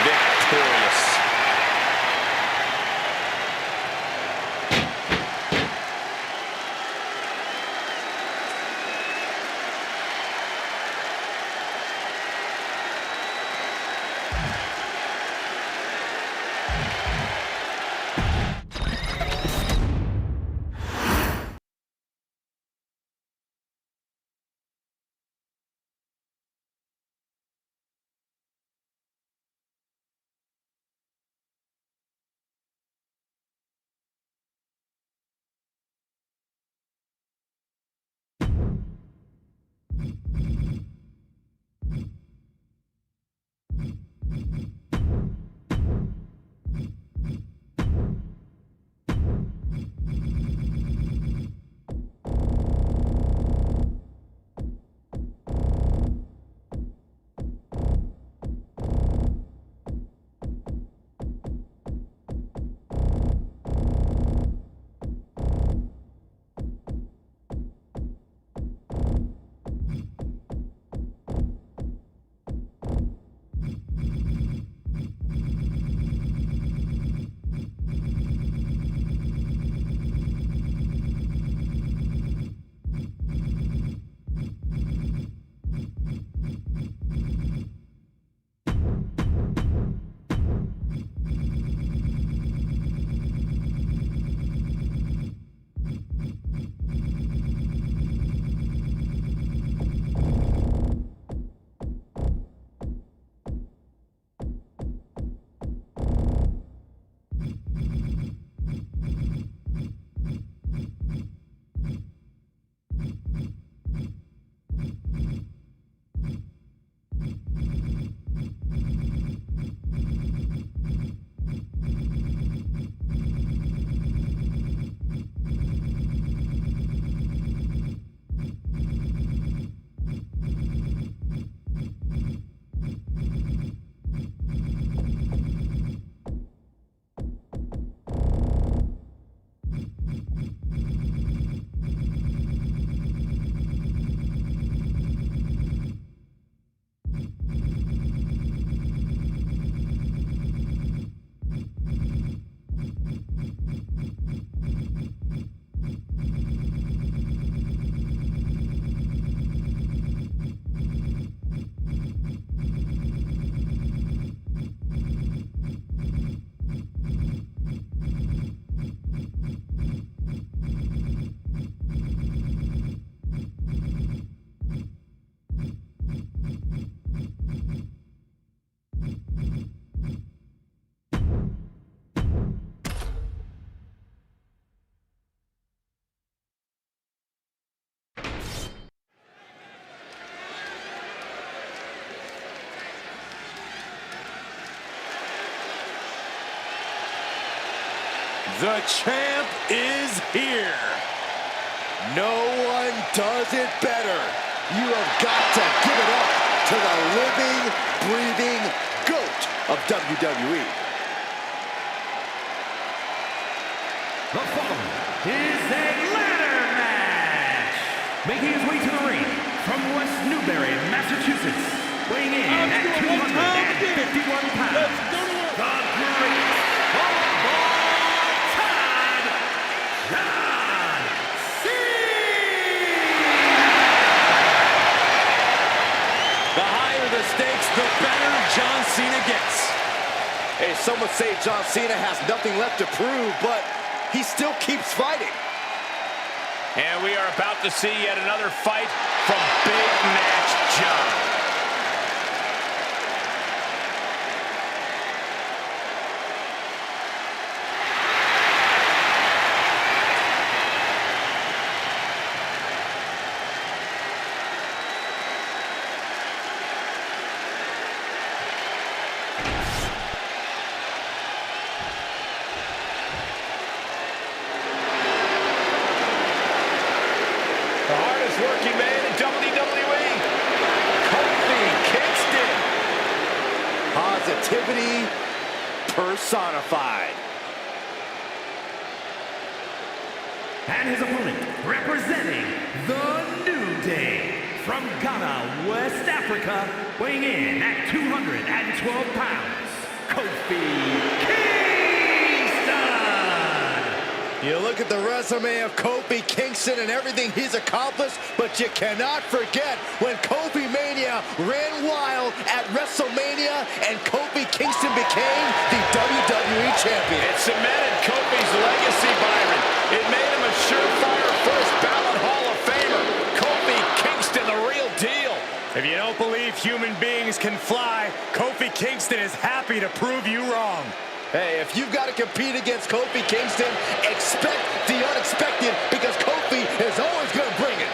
victorious. The champ is here. No one does it better. You have got to give it up to the living, breathing GOAT of WWE. The following is a ladder match. Making his way to the ring from West Newbury, Massachusetts, weighing in at 251 pounds. The greatest of all time, John Cena! The higher the stakes, the better John Cena gets. Hey, some would say John Cena has nothing left to prove, but he still keeps fighting. And we are about to see yet another fight from Big Match John. The hardest working man in WWE, Kofi Kingston. Positivity personified. And his opponent, representing the New Day, from Ghana, West Africa, weighing in at 212 pounds, Kofi Kingston! You look at the resume of Kofi Kingston and everything he's accomplished, but you cannot forget when Kofi Mania ran wild at WrestleMania and Kofi Kingston became the WWE Champion. It cemented Kofi's legacy, Byron. It made him a surefire first ballot Hall of Famer. Kofi Kingston, the real deal. If you don't believe human beings can fly, Kofi Kingston is happy to prove you wrong. Hey, if you've got to compete against Kofi Kingston, expect the unexpected because Kofi is always going to bring it.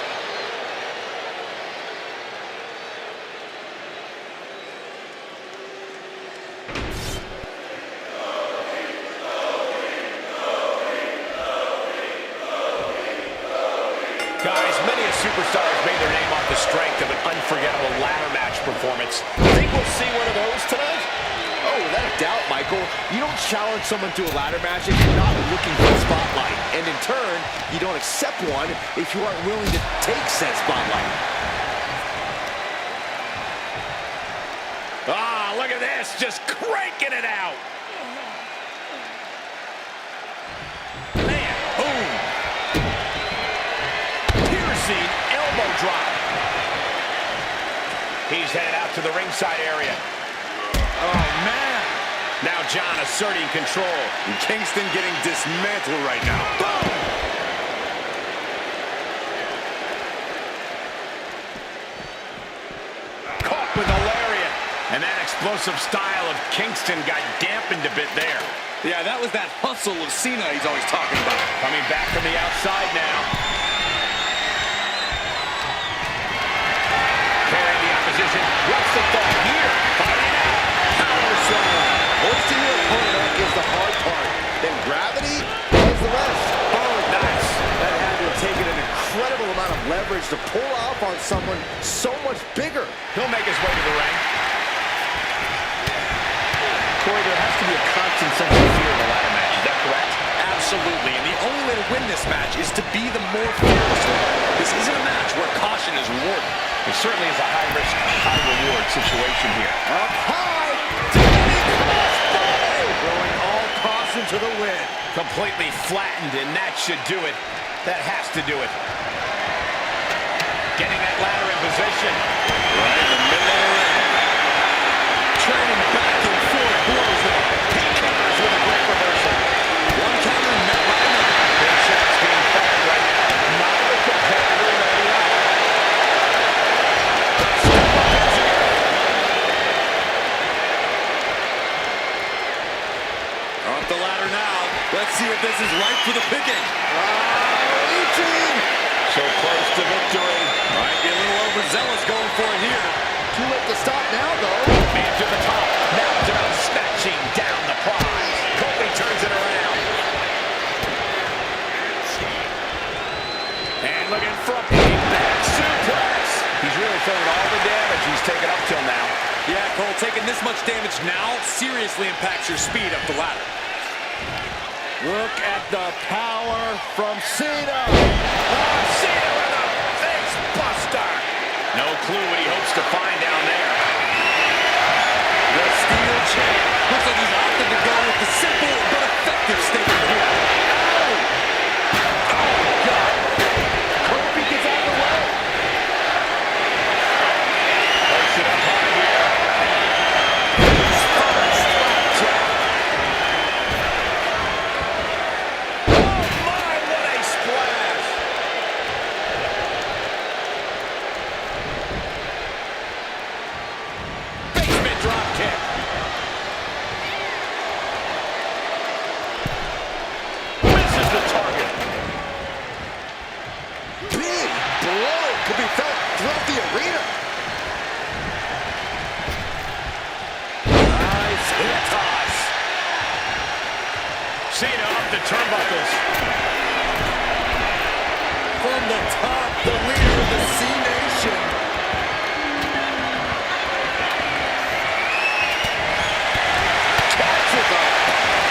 Guys, many a superstar has made their name off the strength of an unforgettable ladder match performance. Think we'll see one of those tonight? Oh, without a doubt, Michael. You don't challenge someone to a ladder match if you're not looking for the spotlight. And in turn, you don't accept one if you aren't willing to take said spotlight. Ah, look at this, just cranking it out. Man, boom. Piercing elbow drop. He's headed out to the ringside area. Oh, man. Now John asserting control. And Kingston getting dismantled right now. Boom! Caught with a lariat. And that explosive style of Kingston got dampened a bit there. Yeah, that was that hustle of Cena he's always talking about. Coming back from the outside now. Carrying the opposition. What's the thought here? Fighting out. Power slam. Hoisting your opponent up is the hard part. Then gravity does the rest. Oh, nice. That had to have taken an incredible amount of leverage to pull off on someone so much bigger. He'll make his way to the ring. Corey, there has to be a constant sense of fear in a ladder match. Is that correct? Absolutely, and the only way to win this match is to be the more fearless one. This isn't a match where caution is rewarded. It certainly is a high-risk, high-reward situation here. Up high. Diving crossbody. Throwing all caution to the wind. Completely flattened, and that should do it. That has to do it. Getting that ladder in position. Right in the middle of the ring. Trading back and forth blows there. He counters with a great reversal. One counter met by another. Big shots being fired right now. Neither competitor letting up. Off the ladder now. Let's see if this is right for the picking. Reaching. So close to victory. Might be a little overzealous going for it here. Too late to stop now, though. Man to the top. Now down, snatching down the prize. Kofi turns it around. Cole. Taking this much damage now seriously impacts your speed up the ladder. Look at the power from Cena. Cena with a face buster. No clue what he hopes to find down there. The steel chair. Looks like he's opted to go with the simple but effective statement here. Oh, God. Kofi gets out of the way. Push it up high here. Slapjack. Oh, my, what a splash. Basement drop kick. Misses the target. Big blow could be felt throughout the arena. Nice hip toss. Cena up the turnbuckles. From the top, the leader of the C Nation. Catches up.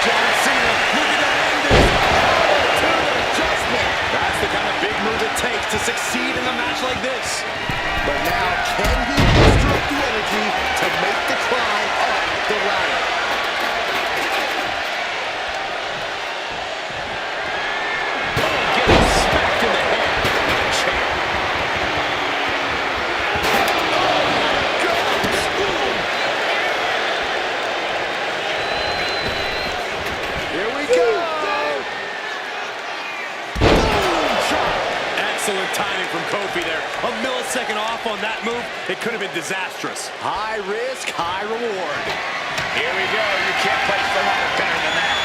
John Cena looking to end this. Attitude adjustment. That's the kind of big move it takes to succeed in a match like this. But now, can he muster up the energy to make the climb up the ladder? Getting smacked in the head. Chair. Here we go. Boom shot. Excellent timing from Kofi there. A millisecond off on that move. It could have been disastrous. High risk, high reward. Here we go. You can't place the ladder better than that.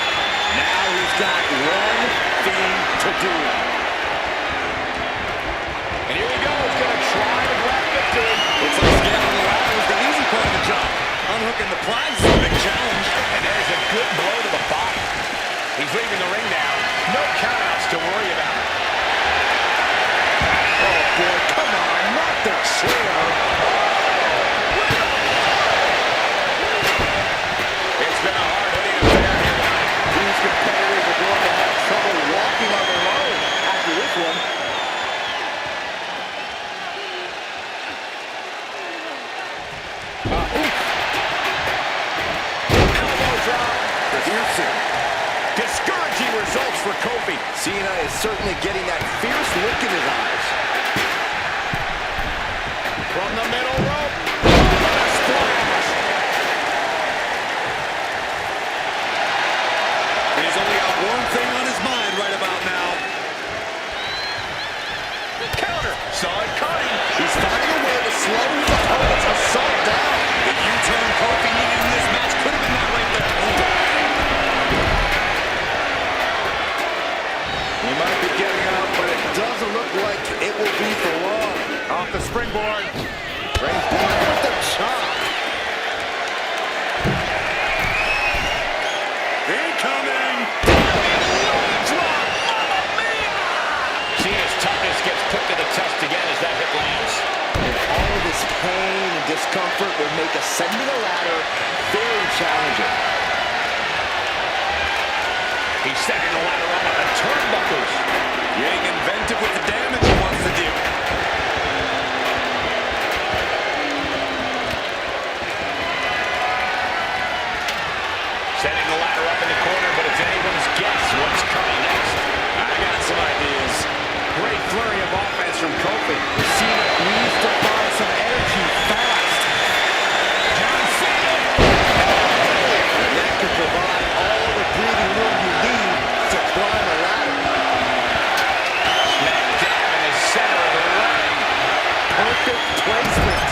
Now he's got one thing to do. And here we go. He's going to try to grab victory. Looks like scaling the ladder was the easy part of the job. Unhooking the plies is a big challenge. And there's a good blow to the body. He's leaving the ring now. No countouts to worry about. Oh boy, come on, not the chair. It's been a hard-hitting affair here tonight. These competitors are going to have trouble walking on their own after this one. Elbow drop. Piercing. Discouraging results for Kofi. Cena is certainly getting that fierce look in his eyes. From the middle rope. What a splash. And he's only got one thing on his mind right about now. Counter. Saw it coming. He's finding a way to slow his opponent's assault down. The U-turn Kofi needed in this match could have been that right there. He might be getting up, but it doesn't look like it will be for long. Off the springboard. Brings down with the chop. Incoming! Drop. Mamma mia. Cena's toughness gets put to the test again as that hit lands. And all of this pain and discomfort will make ascending a ladder very challenging. He's setting the ladder up on the turnbuckles. Getting inventive with the damage he wants to do. Setting the ladder up in the corner, but it's anyone's guess what's coming next. I got some ideas. Great flurry of offense from Kofi. Cena needs to find some energy fast. John Cena. And that can provide all the breathing room you need to climb a ladder. Smack dab in the center of the ring. Perfect placement.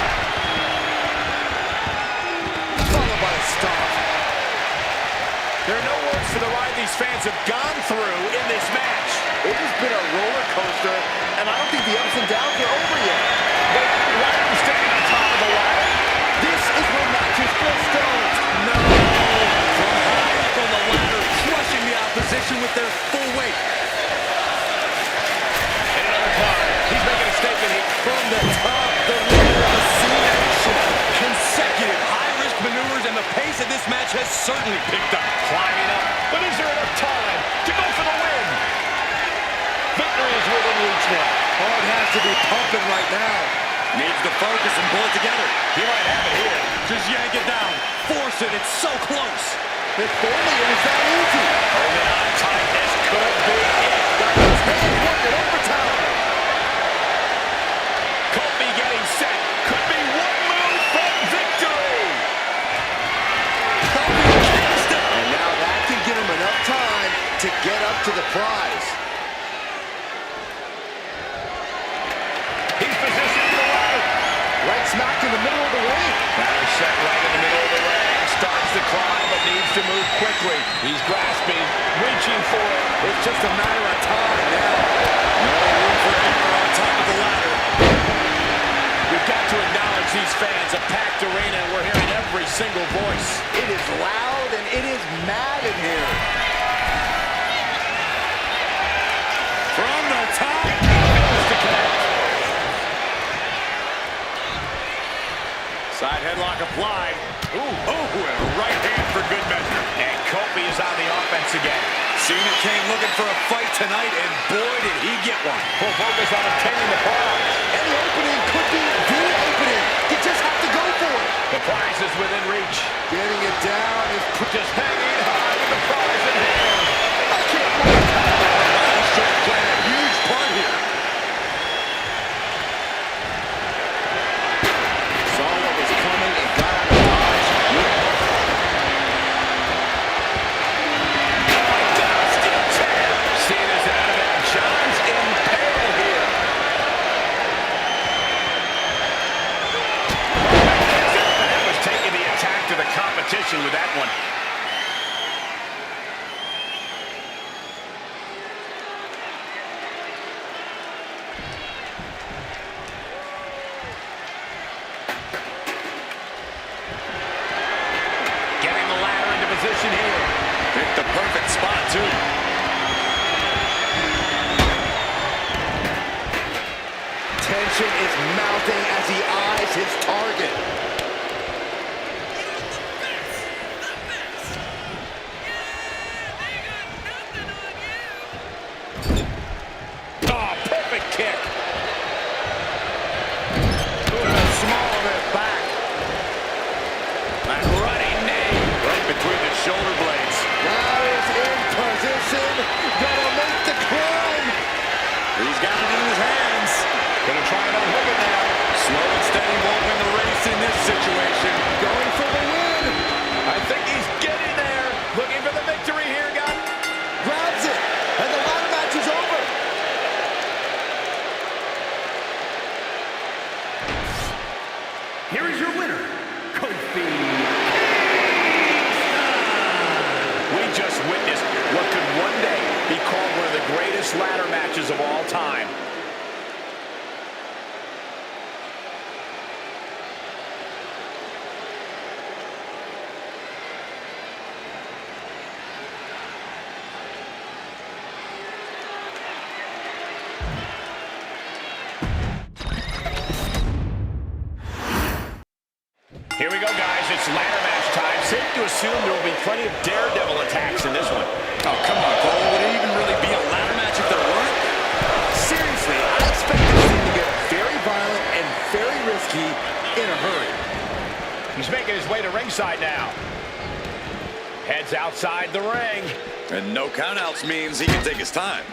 Followed by a stomp. There are no words for the ride these fans have gone through in this match. It has been a roller coaster, and I don't think the ups and downs are over yet. But why are you standing on top of the ladder? This is where matches get started. No! From high up on the ladder, crushing the opposition with their full weight. And another climb. He's making a statement here. From the top, the leader of the C Nation. Consecutive high-risk match has certainly picked up. Climbing up, but is there enough time to go for the win? Victory is within reach now. Oh, it has to be pumping right now. Needs to focus and pull it together. He might have it here. Just yank it down. Force it. It's so close. If only it was that easy. Holding on tight. This could be it. Got those hands working overtime. Kofi getting set. Could be one move from victory. Kofi Kingston. And now that can give him enough time to get up to the prize. He's positioned to the right. Right smack in the middle of the ring. Batter set right in the middle of the ring. Starts to climb, but needs to move quickly. He's grasping, reaching for it. It's just a matter of time now. No room for error on top of the ladder. We've got to acknowledge these fans. A packed arena, and we're hearing every single voice. It is loud and it is mad in here. From the top. Fails to connect. Side headlock applied. Ooh, and a right hand for good measure. And Kofi is on the offense again. Cena came looking for a fight tonight, and boy, did he get one. Full focus on obtaining the prize. Any opening could be the opening. You just have to go for it. The prize is within reach. Getting it down is Just hanging high with the prize in hand. I can't wait. He's trying to play a huge part here. Saw what was coming and got out of dodge. Steel chair. Cena's out of it. John's in peril here. That was taking the attack to the competition with that one. Getting the ladder into position here. Picked the perfect spot, too. Tension is mounting as he eyes his target. Oh, perfect kick. Small of it back. And running knee. Right between the shoulder blades. Now is in position. Gonna make the climb. He's got it in his hands. Gonna try and unhook it now. Slow and steady won't win the race in this situation. Going for the win. I think he's getting there. Looking for the victory here, guys. Grabs it. And the ladder match is over. Here is your winner, Kofi. We just witnessed what could one day be called one of the greatest ladder matches of all time. Here we go, guys. It's ladder match time. Safe to assume there will be plenty of daredevil attacks in this one. Oh, come on, Cole. Would it even really be a ladder match if there weren't? Seriously, I expect this thing to get very violent and very risky in a hurry. He's making his way to ringside now. Heads outside the ring. And no countouts means he can take his time.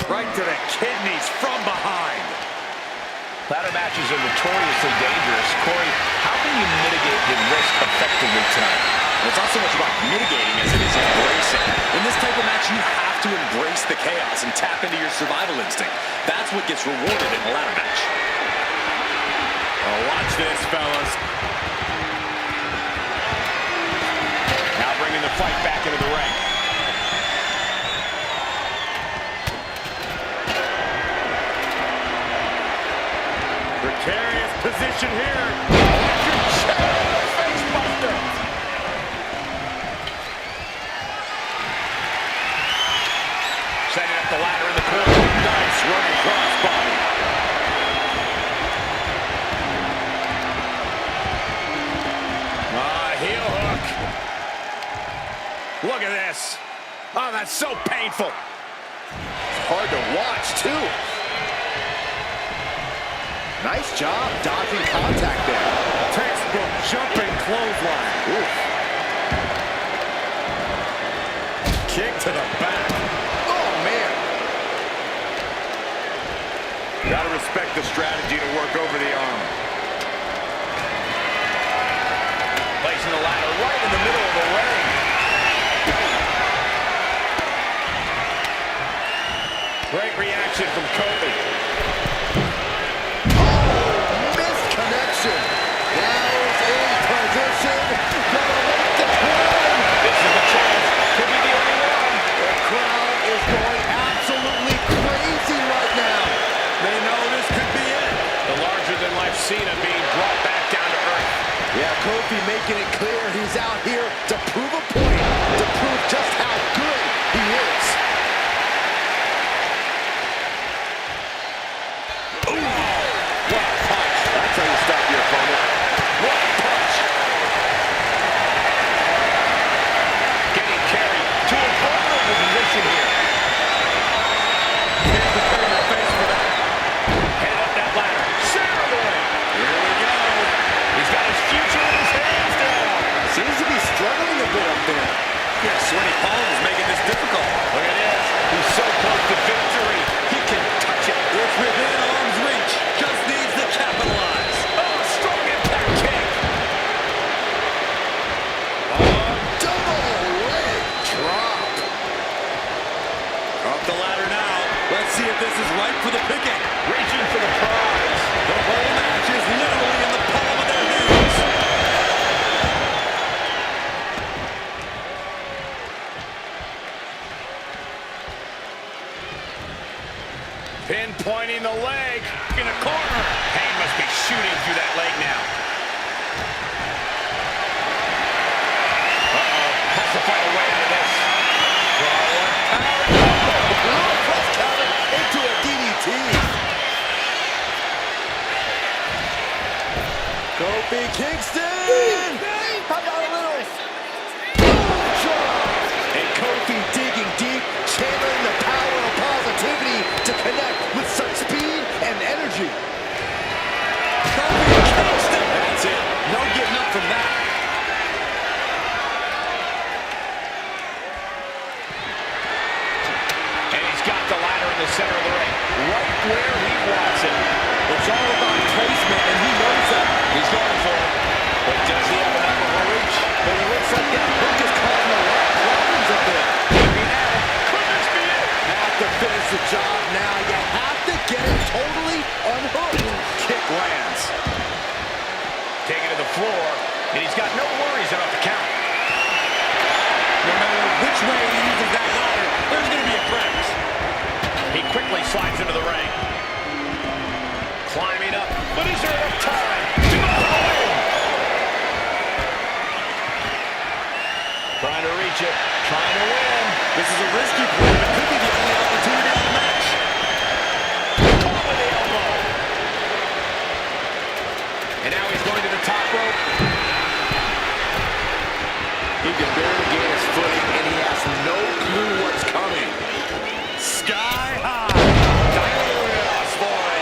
Right to the kidneys from behind. Ladder matches are notoriously dangerous. Corey, how can you mitigate the risk effectively tonight? Well, it's not so much about mitigating as it is embracing. In this type of match, you have to embrace the chaos and tap into your survival instinct. That's what gets rewarded in a ladder match. Oh, watch this, fellas. Now bringing the fight back into the ring. Precarious position here. Face buster. Setting up the ladder in the corner. Nice running crossbody. Heel hook. that's so painful. It's hard to watch, too. Nice job dodging contact there. Textbook jumping clothesline. Oof. Kick to the back. Oh, man. Gotta respect the strategy to work over the arm. Placing the ladder right in the middle of the ring. Great reaction from Kofi. Missed connection. Now is in position. Gonna make the climb. This is the chance. Could be the only one. The crowd is going absolutely crazy right now. They know this could be it. The larger-than-life Cena being brought back down to earth. Yeah, Kofi making it clear he's out here to prove a point, to prove just how good he is. Ooh. What a punch. That's how you stop your opponent. What a punch. Getting carried to a vulnerable position here. Can't prepare your face for that. Head up that ladder. Center the ring. Here we go. He's got his future in his hands now. Seems to be struggling a bit up there. Yeah, sweaty palms is making this difficult. Look at this. He's so close to victory. He can touch it. It's within arm's reach. Just needs to capitalize. Oh, strong impact kick. Double leg drop. Up the ladder now. Let's see if this is right for the picking. Reaching for the prize. The whole match is literally in the palm of their hands. Pinpointing the leg in the corner. Pain must be shooting through that leg now. Has to find a way out of this. Little cross counter into a DDT. Kofi Kingston. How about a little drop? And Kofi digging deep, channeling the power of positivity to connect with such speed and energy. Kofi Kingston. That's it. No getting up from that. And he's got the ladder in the center of the ring. Right where he wants it. It's all about placement, and he knows that. He's going for it. But does he have enough of a reach? But it looks like that hook is causing a lot of problems up there. Maybe now. Could this be it? Have to finish the job now. You have to get it totally unhooked. Kick lands. Taking to the floor, and he's got no worries about the count. No matter which way he uses that ladder, there's going to be a crash. He quickly slides into the ring. Climbing up, but is there enough time to go for the win? Trying to reach it, trying to win. This is a risky play, but could be the only opportunity in the match. Caught with the elbow. And now he's going to the top rope. He can barely gain his footing, and he has no clue what's coming. Sky high. Dios boy.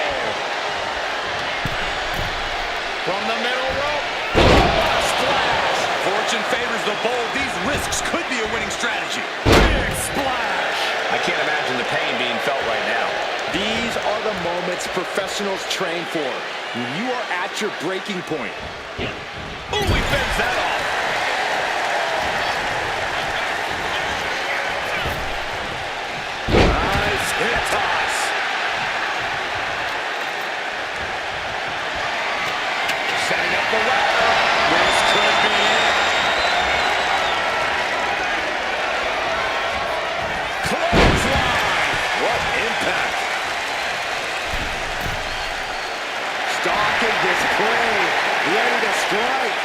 From the middle rope. Splash. Fortune favors the bold. These risks could be a winning strategy. Big splash. I can't imagine the pain being felt right now. These are the moments professionals train for. When you are at your breaking point. Ooh, he fends that off. Nice hip toss. Setting up the ladder. This could be it. Clothesline. What impact. Stalking this prey. Ready to strike.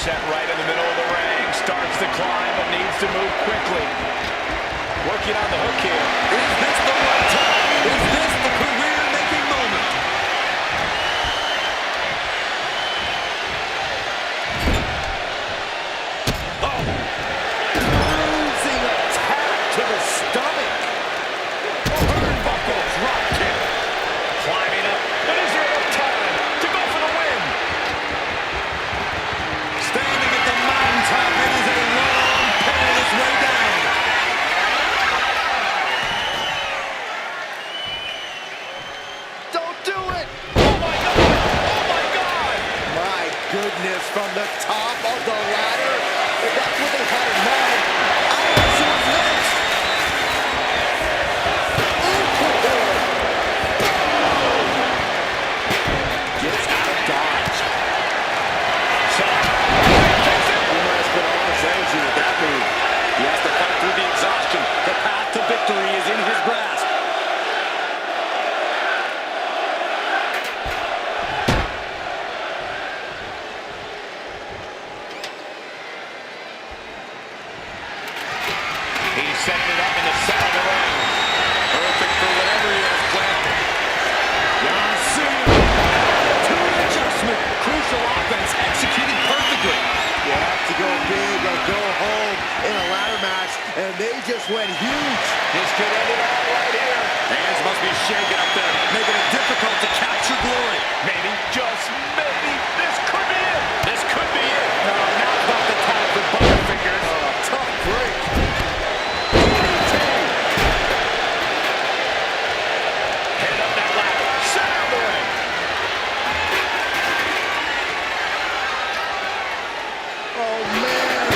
set right in the middle of the ring. Starts the climb, but needs to move quickly. Working on the hook here. Is this the right time? Is this the career-making moment? Oh! Bruising attack to the stomach. Turnbuckle drop kick. Climbing up. But is there enough time to go for the win? Standing at the mountaintop, it is a long, perilous way down. Don't do it! Oh my God! Oh my God! My goodness, from the top of the ladder. If that's what they had in mind, I don't see what's next. Gets out of dodge. Uma has put all his energy with that move. He has to fight through the exhaustion. The path to victory is in his grasp. He's setting it up in the center of the ring. Perfect for whatever he has planned. John Cena. To an adjustment. Crucial offense executed perfectly. You have to go big or go home in a ladder match, and they just went huge. This could end it all right here. Hands must be shaking up there, making it difficult to capture glory. Maybe, just maybe, this could be it. This could be it. No, now's not the time for butterfingers. Tough break. Head up that ladder. Center of the ring. Oh, man.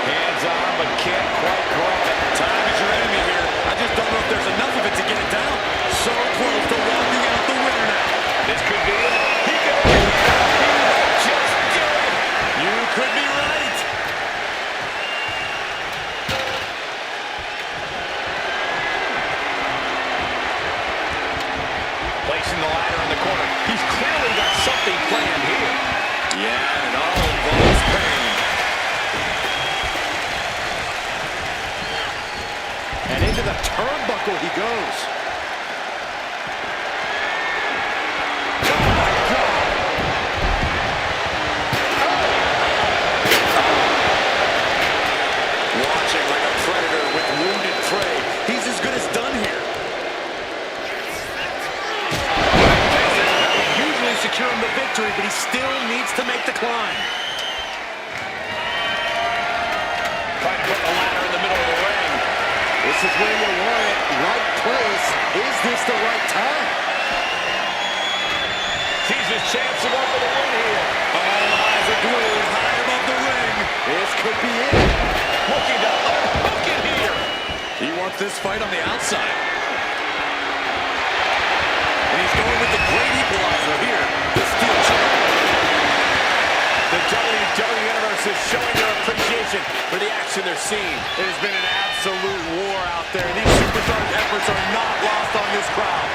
Hands on, but can't quite grab it. Time is your enemy here. I just don't know if there's enough of it to get it down. So close to walking out the winner now. This could be it. He could be it. He might just do it. You could be right. Placing the ladder in the corner. He's clearly got something planned here. Yeah, and all involves pain. And into the turnbuckle he goes. Oh, my God. Watching like a predator with wounded prey. He's as good as done here. Usually securing the victory, but he still needs to make the climb. Trying to put the ladder in the middle of the ring. This is where you want it. Right place. Is this the right time? Sees his chance to go for the win here. All eyes are glued high above the ring. This could be it. Looking to unhook it here. He wants this fight on the outside. And he's going with the great equalizer here. The steel chair. The WWE Universe is showing their appreciation for the action they're seeing. It has been an absolute war out there. These superstars' efforts are not lost on this crowd.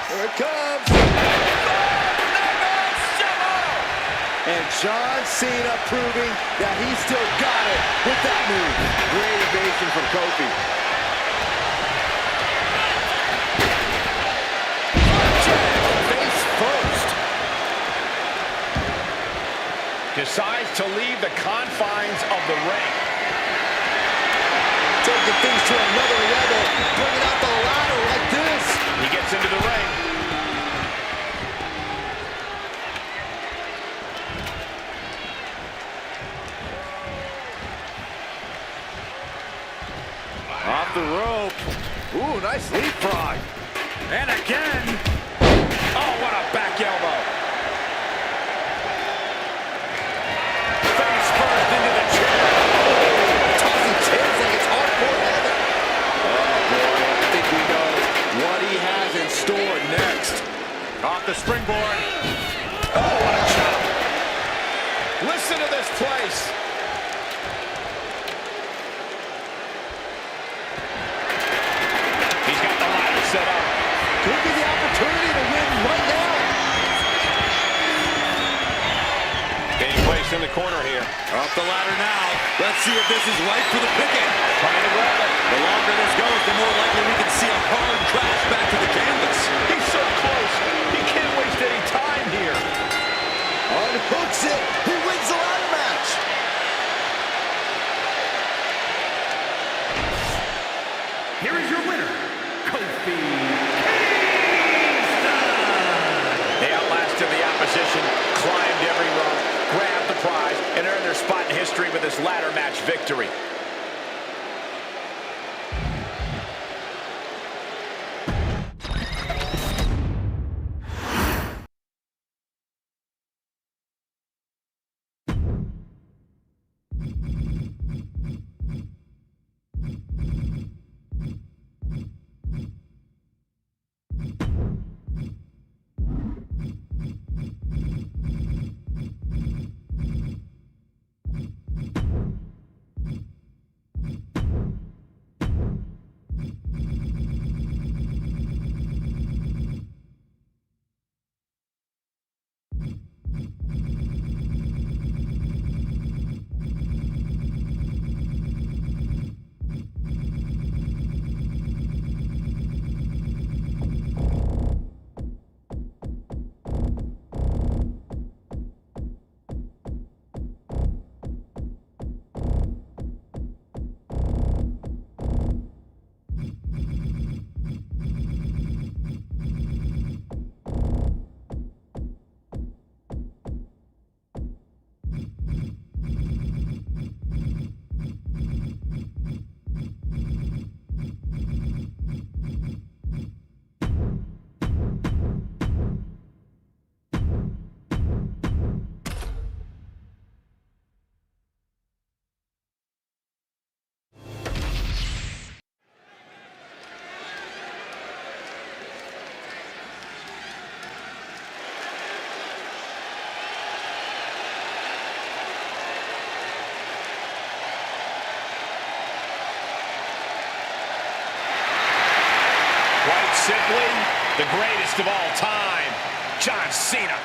Here it comes. And John Cena proving that he still got it with that move. Great evasion from Kofi. Face first. Decides to leave the confines of the ring. Taking things to another level. Bringing out the ladder like this. He gets into the ring. Off the rope. Ooh, nice leapfrog. And again. Oh, what a back elbow. Face first into the chair. Tossing chairs like it's hardcore heaven. Oh, boy, I think we know what he has in store next. Off the springboard. Oh, what a chop. Listen to this place. He's got the ladder Up the ladder now. Let's see if this is right for the picking. Trying to grab it. The longer this goes, the more likely we can see a hard crash back to the canvas. He's so close. He can't waste any time here. Unhooks it. He wins the ladder match. Here is your winner, Kofi Kingston. They outlasted the opposition, climbed every rung, grabbed the prize, and earned their spot in history with this ladder match victory. Quite simply, the greatest of all time, John Cena.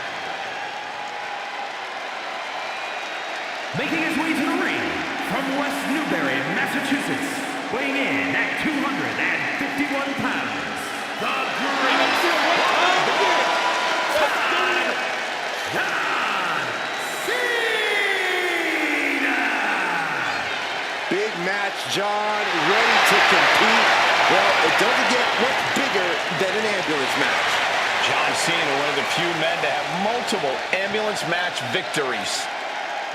Making his way to the ring from West Newbury, Massachusetts, weighing in at 251 pounds, the great John Cena! Big match, John. Ready to compete. Well, it doesn't get much bigger than an ambulance match. John Cena, one of the few men to have multiple ambulance match victories.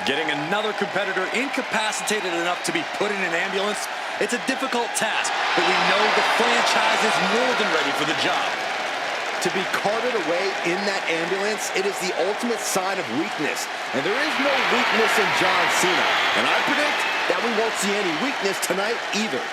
Getting another competitor incapacitated enough to be put in an ambulance, it's a difficult task, but we know the franchise is more than ready for the job. To be carted away in that ambulance, it is the ultimate sign of weakness. And there is no weakness in John Cena. And I predict that we won't see any weakness tonight either.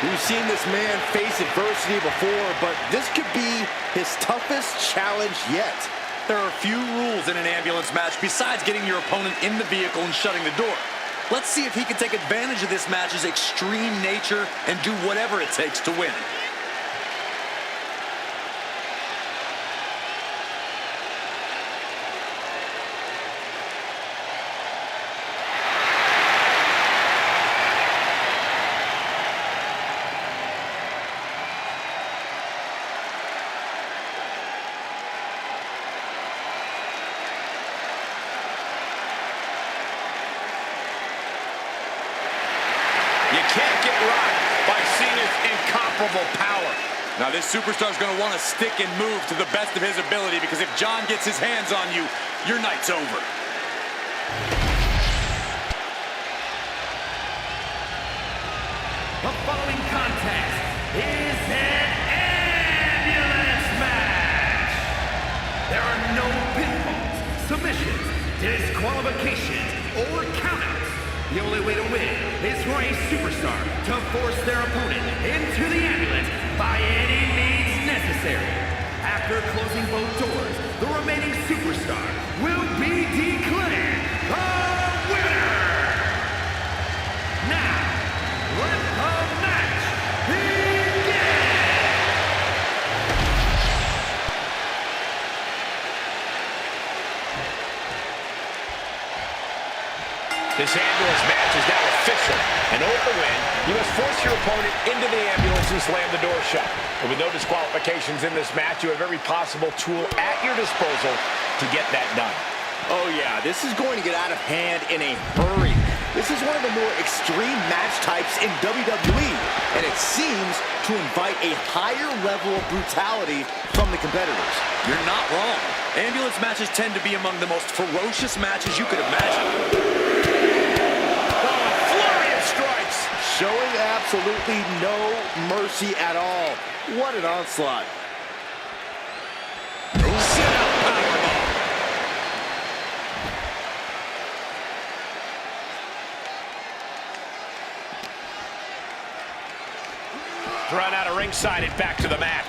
We've seen this man face adversity before, but this could be his toughest challenge yet. There are few rules in an ambulance match besides getting your opponent in the vehicle and shutting the door. Let's see if he can take advantage of this match's extreme nature and do whatever it takes to win. You can't get rocked by Cena's incomparable power. Now this superstar is going to want to stick and move to the best of his ability, because if John gets his hands on you, your night's over. The following contest is an ambulance match. There are no pinfalls, submissions, disqualifications, or countouts. The only way to win is for a superstar to force their opponent into the ambulance by any means necessary. After closing both doors, the remaining superstar will be declared the winner. Now, let the match begin! This ambulance match is now official. In order to win, you must force your opponent into the ambulance and slam the door shut. And with no disqualifications in this match, you have every possible tool at your disposal to get that done. Oh yeah, this is going to get out of hand in a hurry. This is one of the more extreme match types in WWE, and it seems to invite a higher level of brutality from the competitors. You're not wrong. Ambulance matches tend to be among the most ferocious matches you could imagine. Showing absolutely no mercy at all. What an onslaught. Thrown out of ringside and back to the mat.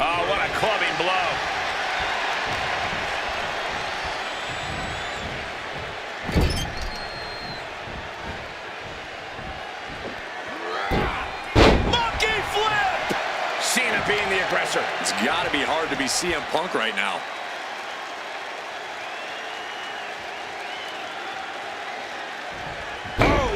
Oh, what a clubbing blow. Cena being the aggressor. It's got to be hard to be CM Punk right now. Oh,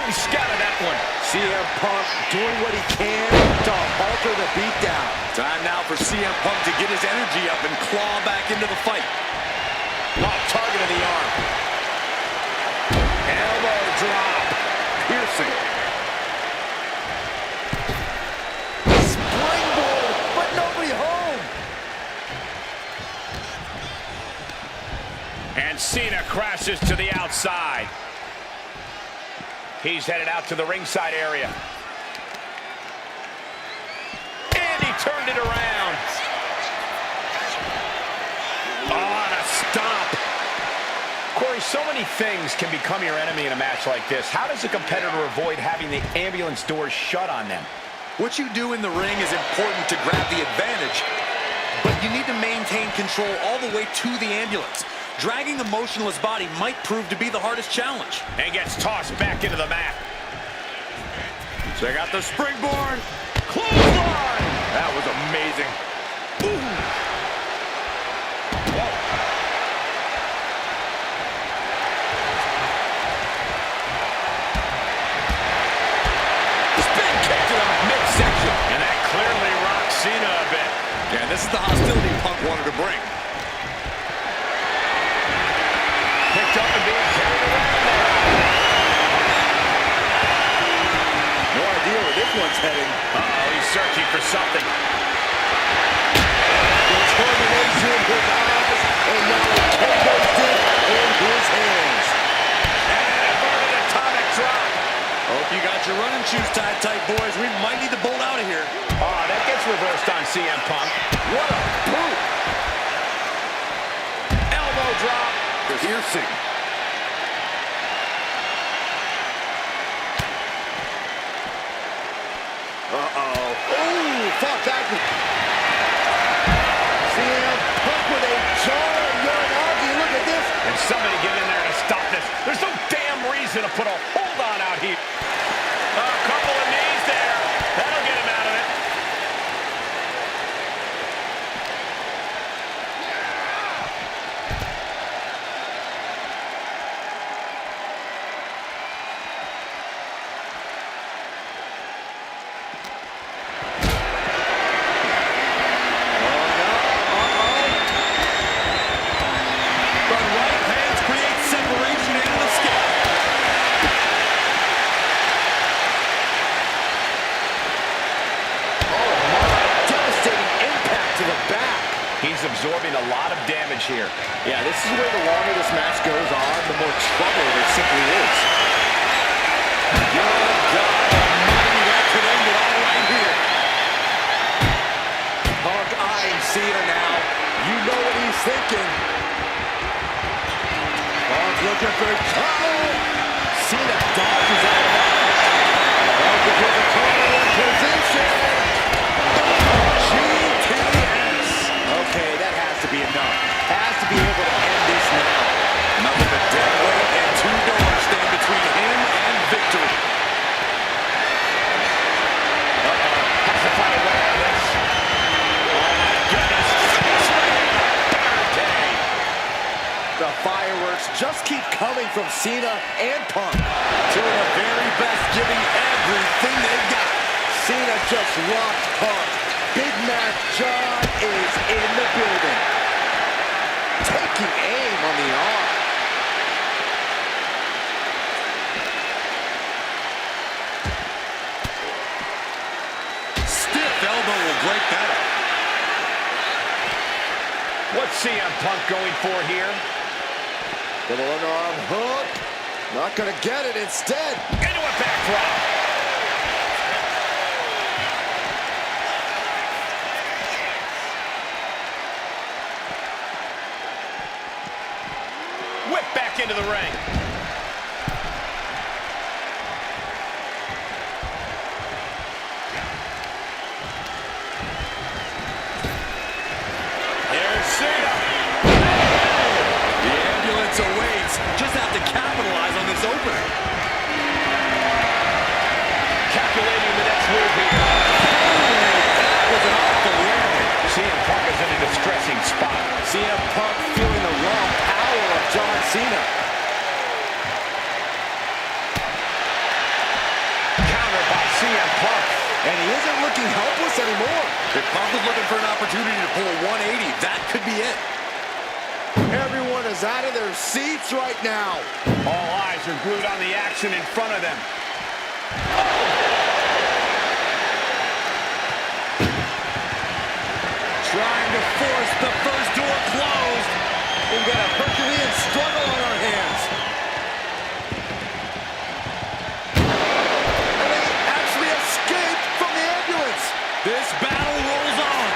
he scouted that one. CM Punk doing what he can to alter the beatdown. Time now for CM Punk to get his energy up and claw back into the fight. Oh, target of the arm. Elbow drop. Piercing. And Cena crashes to the outside. He's headed out to the ringside area. And he turned it around. Oh, and a stomp. Corey, so many things can become your enemy in a match like this. How does a competitor avoid having the ambulance doors shut on them? What you do in the ring is important to grab the advantage, but you need to maintain control all the way to the ambulance. Dragging the motionless body might prove to be the hardest challenge. And gets tossed back into the mat. Check out the springboard. Clothesline! That was amazing. Ooh. Whoa. Spin kick to the midsection. And that clearly rocked Cena a bit. Yeah, this is the hostility Punk wanted to bring. Picked up and being carried around there. No idea where this one's heading. Uh-oh, he's searching for something. Determination in his eyes, and now a kendo stick in his hands. And an inverted atomic drop. Hope you got your running shoes tied tight, boys. We might need to bolt out of here. Oh, that gets reversed on CM Punk. What a boot! Elbow drop. Piercing. Uh-oh. Oh, fought back. CM Punk with a jarring Uranagi. Look at this. And somebody get in there to stop this. There's no damn reason to put a hold on out here. A couple of knees there. That'll get him out of it. Yeah, this is where the longer this match goes on, the more trouble there simply is. Good God Almighty, that could end it all right here. Punk eyeing Cena now. You know what he's thinking. Punk looking for Cena dodges out of that. Punk because of corner in position. GTS. Okay, that has to be enough. Has to be able to end this now. Nothing but dead weight and two doors stand between him and victory. Has to find a way out of this. Oh my goodness. Okay. The fireworks just keep coming from Cena and Punk. Two of the very best, giving everything they've got. Cena just rocked Punk. Big Mac John is in the building. Taking aim on the arm. Stiff elbow will break that up. What's CM Punk going for here? Double underarm hook. Not gonna get it instead. Into a backdrop. Whip back into the ring. Here's Cena. The ambulance awaits. Just have to capitalize on this opening. Calculating the next move here. That was an awful landing. CM Punk is in a distressing spot. CM Punk feeling the raw power of John Cena. Counter by CM Punk. And he isn't looking helpless anymore. If Punk was looking for an opportunity to pull a 180, that could be it. Everyone is out of their seats right now. All eyes are glued on the action in front of them. Trying to force the first door closed. We've got a Herculean struggle on our hands. And they actually escaped from the ambulance. This battle rolls on.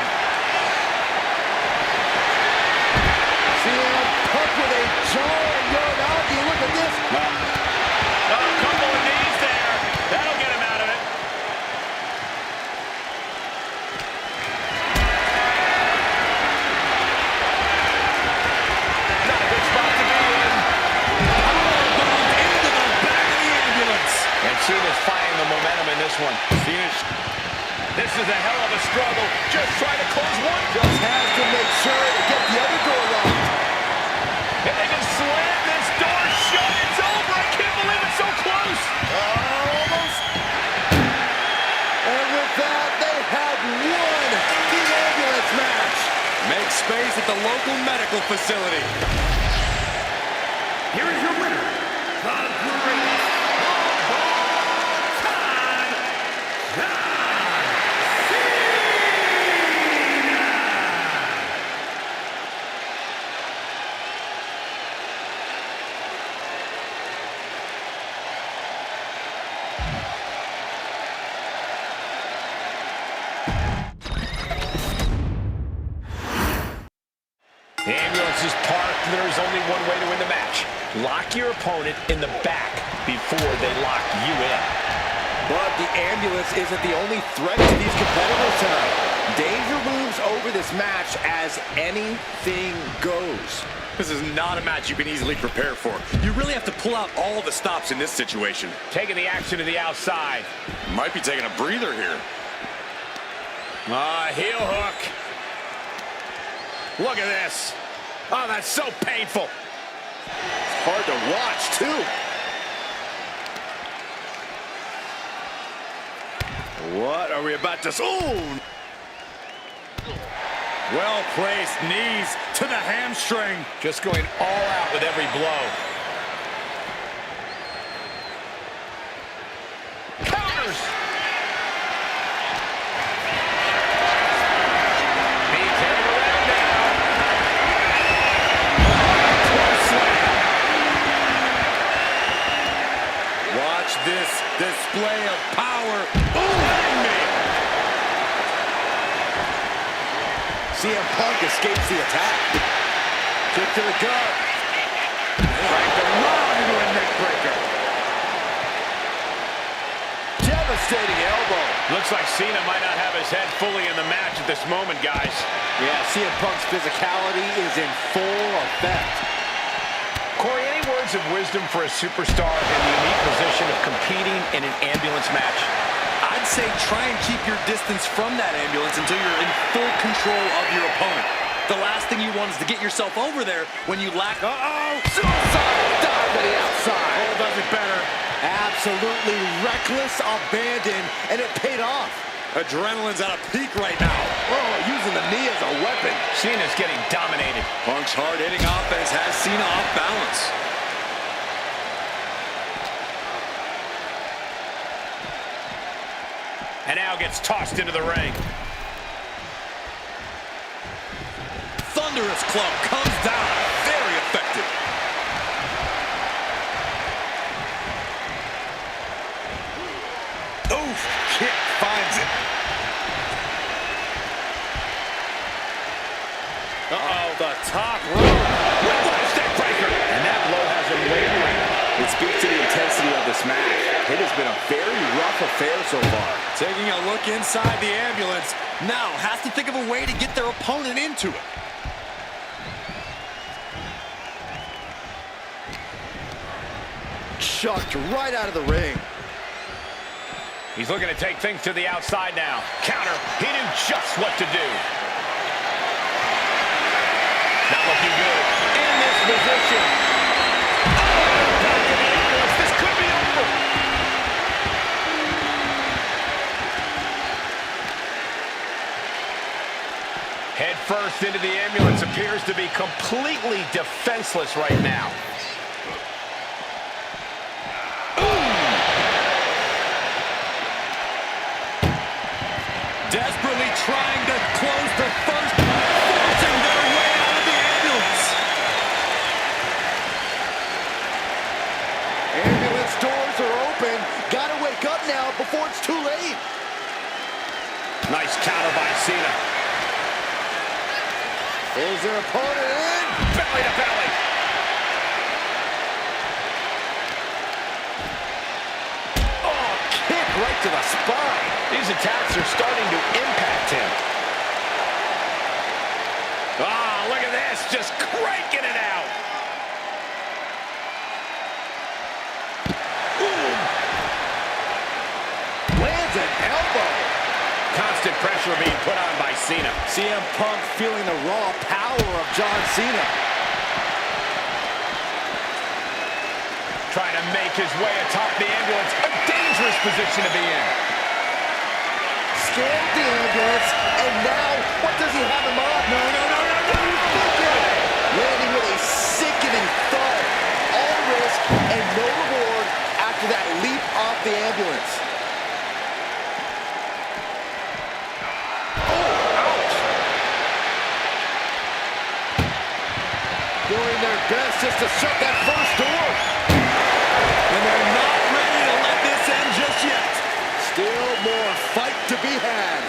CM Punk with a jarring Yoranagi. Look at this. A couple of knees there. That'll get him out of it. Not a good spot to be in. Powerbomb into the back of the ambulance. And Cena's finding the momentum in this one. This is a hell of a struggle. Just trying to close one. Just has to make sure to get the other door locked. And they can slam this door shut. It's over. I can't believe it's so close. Almost. And with that, they have won the ambulance match. Make space at the local medical facility. Here is your winner, the greatest of all time, John Cena! The ambulance is parked. There's only one way to win the match. Lock your opponent in the back before they lock you in. But the ambulance isn't the only threat to these competitors tonight. Danger looms over this match as anything goes. This is not a match you can easily prepare for. You really have to pull out all the stops in this situation. Taking the action to the outside. Might be taking a breather here. Heel hook. Look at this. Oh, that's so painful. It's hard to watch, too. What are we about to... Oh! Well-placed knees to the hamstring. Just going all out with every blow. Counters. Being carried around now. Display of power. Ooh, me. CM Punk escapes the attack. Kick to the gut. Cranked around into a neck breaker. Devastating elbow. Looks like Cena might not have his head fully in the match at this moment, guys. Yeah, CM Punk's physicality is in full effect. Corey, any words of wisdom for a superstar in the unique position of competing in an ambulance match? I'd say try and keep your distance from that ambulance until you're in full control of your opponent. The last thing you want is to get yourself over there when you lack... Suicide dive to the outside. Cole does it better. Absolutely reckless abandon, and it paid off. Adrenaline's at a peak right now. Oh, using the knee as a weapon. Cena's getting dominated. Punk's hard-hitting offense has Cena off balance. And now gets tossed into the ring. Thunderous club comes down. Very effective. Oof, kick finds it. Uh-oh, the top rope. Whiplash neck breaker. And that blow has him wavering. It speaks to the intensity of this match. It has been a very rough affair so far. Taking a look inside the ambulance. Now has to think of a way to get their opponent into it. Chucked right out of the ring. He's looking to take things to the outside now. Counter. He knew just what to do. Not looking good. In this position. Oh, back in the ambulance. This could be over. Head first into the ambulance. Appears to be completely defenseless right now. Desperately trying to close the first, forcing their way out of the ambulance. Ambulance doors are open. Gotta wake up now before it's too late. Nice counter by Cena. Pulls their opponent in. Belly to belly. Oh, kick right to the spine. These attacks are starting to impact him. Ah, look at this, just cranking it out. Ooh. Lands an elbow. Constant pressure being put on by Cena. CM Punk feeling the raw power of John Cena. Trying to make his way atop the ambulance. A dangerous position to be in. Scaled the ambulance, and now, what does he have him on? No. Landing with a sickening thud. All risk and no reward after that leap off the ambulance. Oh, ouch. Doing their best just to shut that first door. And they're not ready to let this end just yet. Still more fight to be had.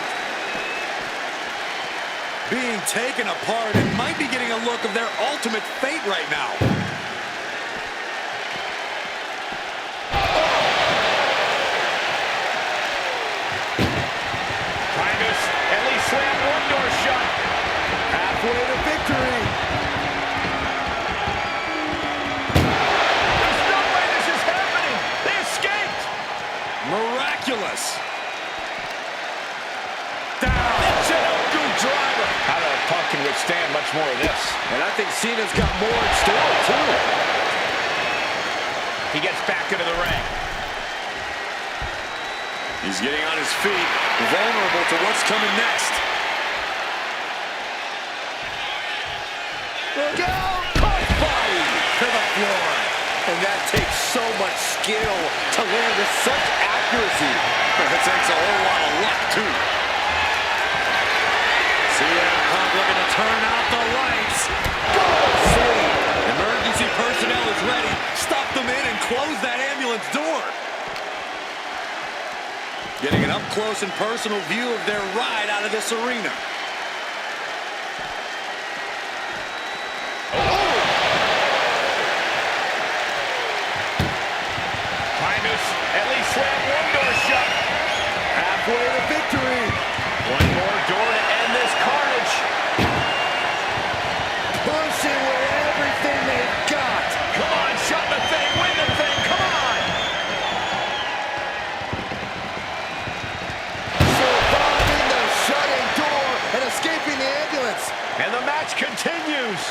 Being taken apart and might be getting a look of their ultimate fate right now. Trying to at least slam one door shut. Halfway to victory. There's no way this is happening. They escaped. Miraculous. Driver. How the Punk can withstand much more of this. And I think Cena's got more in store, too. He gets back into the ring. He's getting on his feet, vulnerable to what's coming next. Look out! Cross body to the floor. And that takes so much skill to land with such accuracy. It takes a whole lot of luck, too. CM Punk looking to turn out the lights. Emergency personnel is ready. Stop them in and close that ambulance door. up-close and personal view of their ride out of this arena. Trying to at least slam one door shut. Halfway to victory. One more door to end this carnage. Pushing with everything they've got. Come on, shut the thing, win the thing, come on! Surviving the shutting door and escaping the ambulance. And the match continues.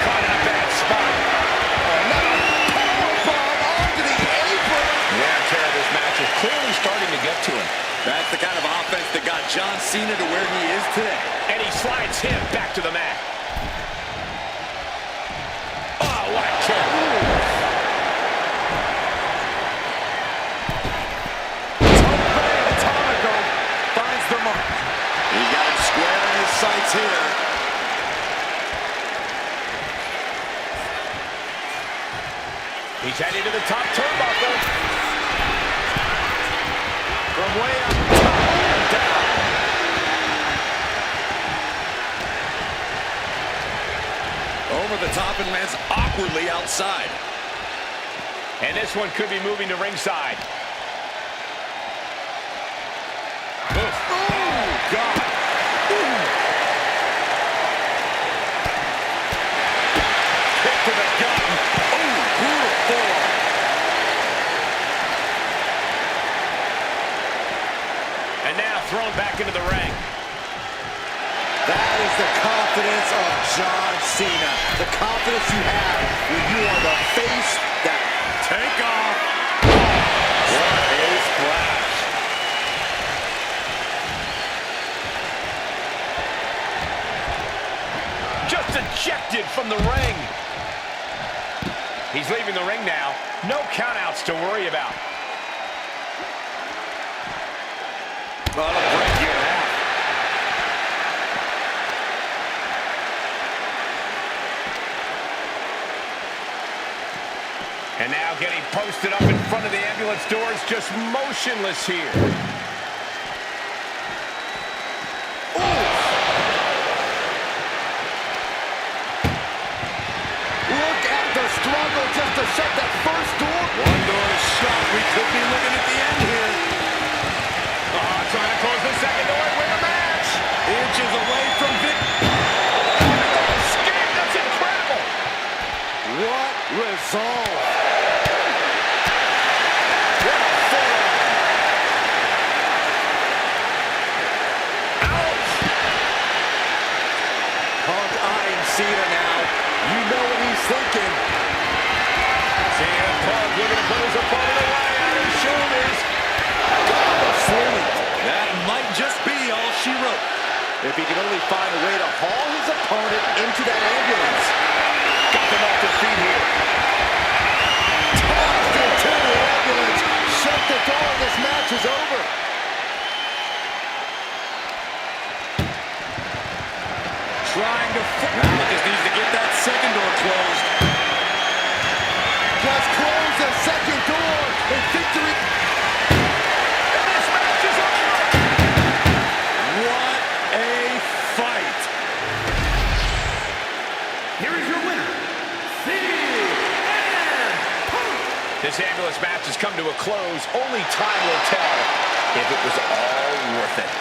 Caught in a bad spot. Powerbomb onto the apron. Wear and tear of this match is clearly starting to get to him. That's the kind of offense that got John Cena to where he is today. And he slides him back to the mat. Oh, what a kick. Atomico finds the mark. He got him square in his sights here. He's heading to the top turnbuckle. From way up top and down. Over the top and lands awkwardly outside. And this one could be moving to ringside. Oh, God. Kick to the gut. Oh, brutal forearm. And now thrown back into the ring. That is the confidence of John Cena. The confidence you have when you are the face that Take off. What a splash. Just ejected from the ring. He's leaving the ring now. No countouts to worry about. Well, a break here in half. And now getting posted up in front of the ambulance doors, just motionless here. look at the struggle just to shut that first door. One door is shut. We could be looking at the end here. Trying to close the second door and win the match. Inches away from victory. Escape, that's incredible. What resolve. What a forearm. Ouch. Punk eyeing Cena now. You know what he's thinking. CM Punk looking to put his opponent away on his shoulders. Sleep. That might just be all she wrote. If he can only find a way to haul his opponent into that ambulance. Got them off their feet here. Tossed into the ambulance. Shut the door. This match is over. Trying to... Now just needs to get that second door closed. Just close the second door. And victory. And this match is over. What a fight. Here is your winner, CM Punk. This ambulance match has come to a close. Only time will tell if it was all worth it.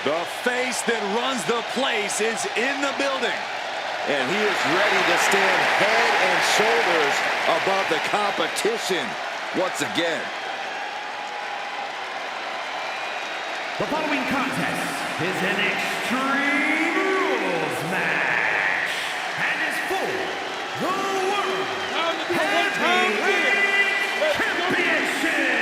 The face that runs the place is in the building. And he is ready to stand head and shoulders above the competition once again. The following contest is an Extreme Rules match and is for the World Heavyweight Championship.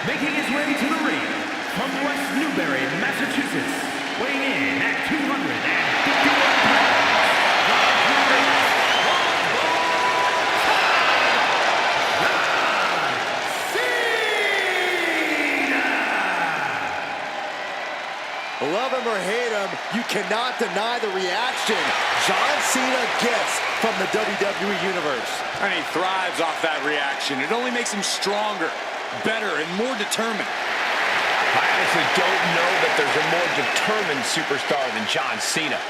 Making his way to the ring from West Newbury, Massachusetts, weighing in at 251 pounds. 'Love him or hate him, you cannot deny the reaction John Cena gets from the WWE Universe. And he thrives off that reaction. It only makes him stronger, better, and more determined. I honestly don't know that there's a more determined superstar than John Cena.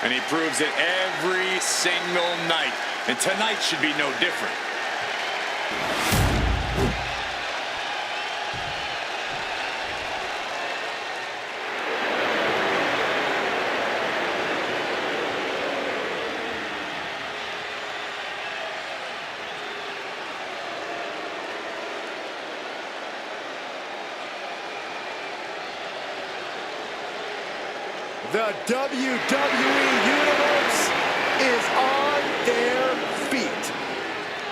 And he proves it every single night. And tonight should be no different. The WWE Universe is on their feet.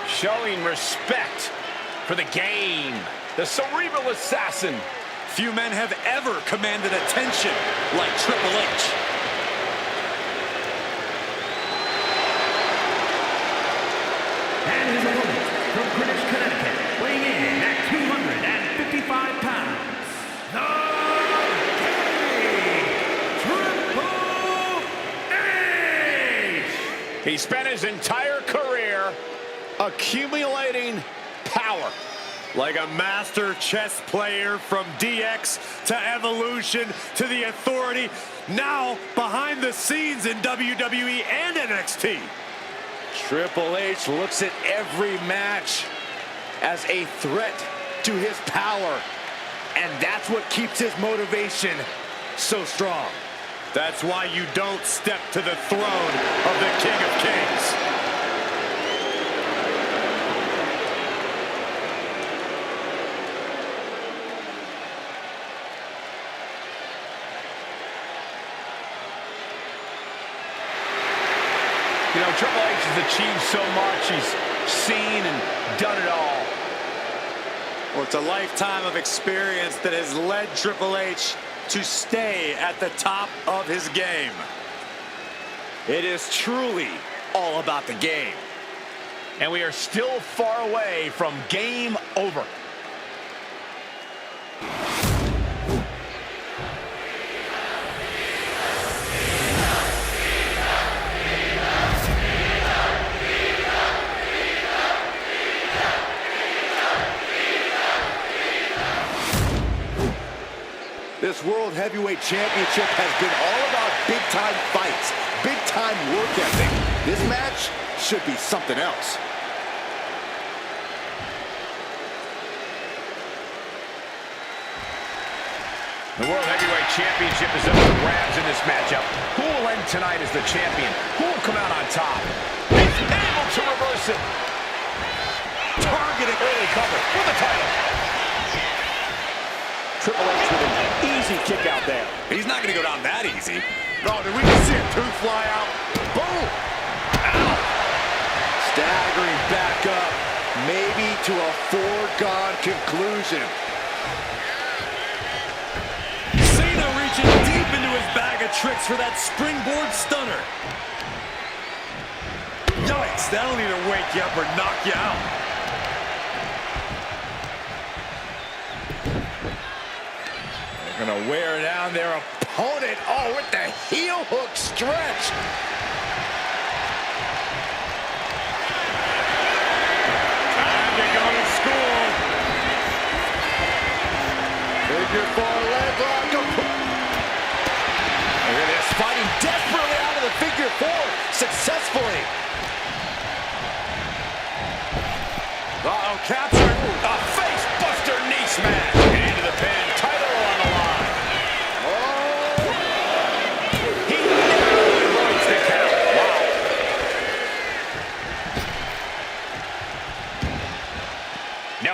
Showing respect for the game. The cerebral assassin. Few men have ever commanded attention like Triple H. And his opponent from Greenwich, Connecticut, weighing in at 255 pounds. He spent his entire career accumulating power. Like a master chess player from DX to Evolution to the Authority, now behind the scenes in WWE and NXT. Triple H looks at every match as a threat to his power, and that's what keeps his motivation so strong. That's why you don't step to the throne of the King of Kings. You know, Triple H has achieved so much. He's seen and done it all. Well, it's a lifetime of experience that has led Triple H to stay at the top of his game. It is truly all about the game. And we are still far away from game over. This World Heavyweight Championship has been all about big-time fights, big-time work ethic. This match should be something else. The World Heavyweight Championship is up for grabs in this matchup. Who will end tonight as the champion? Who will come out on top? He's able to reverse it. Targeted early cover for the title. Triple H with an easy kick out there. He's not going to go down that easy. Oh, did we just see a tooth fly out? Boom! Ow! Staggering back up, maybe to a foregone conclusion. Cena reaching deep into his bag of tricks for that springboard stunner. Yikes, that'll either wake you up or knock you out. They're gonna wear down their opponent. Oh, with the heel hook stretch. Time to go to school. Figure four leg lock. Look at this, fighting desperately out of the figure four successfully. Uh-oh, captured. A face buster knee smash. Into the pin. Title on the line. Oh,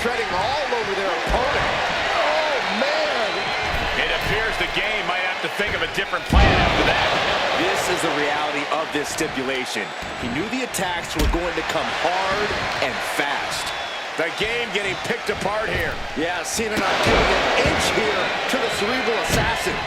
treading all over their opponent. Oh, man. It appears the game might have to think of a different plan after that. This is the reality of this stipulation. He knew the attacks were going to come hard and fast. The game getting picked apart here. Yeah, Cena not giving an inch here to the cerebral assassin.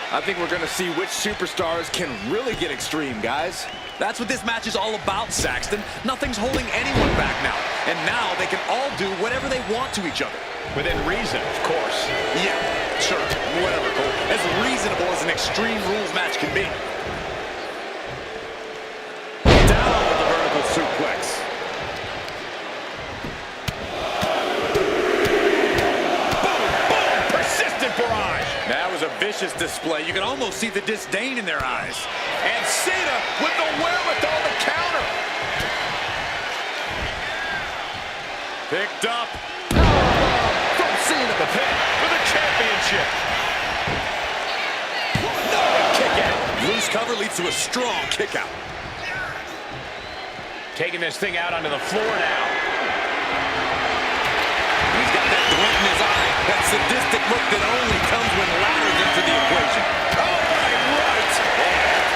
I think we're going to see which superstars can really get extreme, guys. That's what this match is all about, Saxton. Nothing's holding anyone back now. And now they can all do whatever they want to each other. Within reason, of course. Yeah, sure, whatever, Cole. As reasonable as an Extreme Rules match can be. Down with the vertical suplex. Barrage. That was a vicious display. You can almost see the disdain in their eyes. And Cena with the wherewithal to counter. Picked up. From Cena. The pin for the championship. No, kick out. Loose cover leads to a strong kick out. Taking this thing out onto the floor now. He's got that glint in his eye. That sadistic look that only comes when ladders into the equation. Oh, right.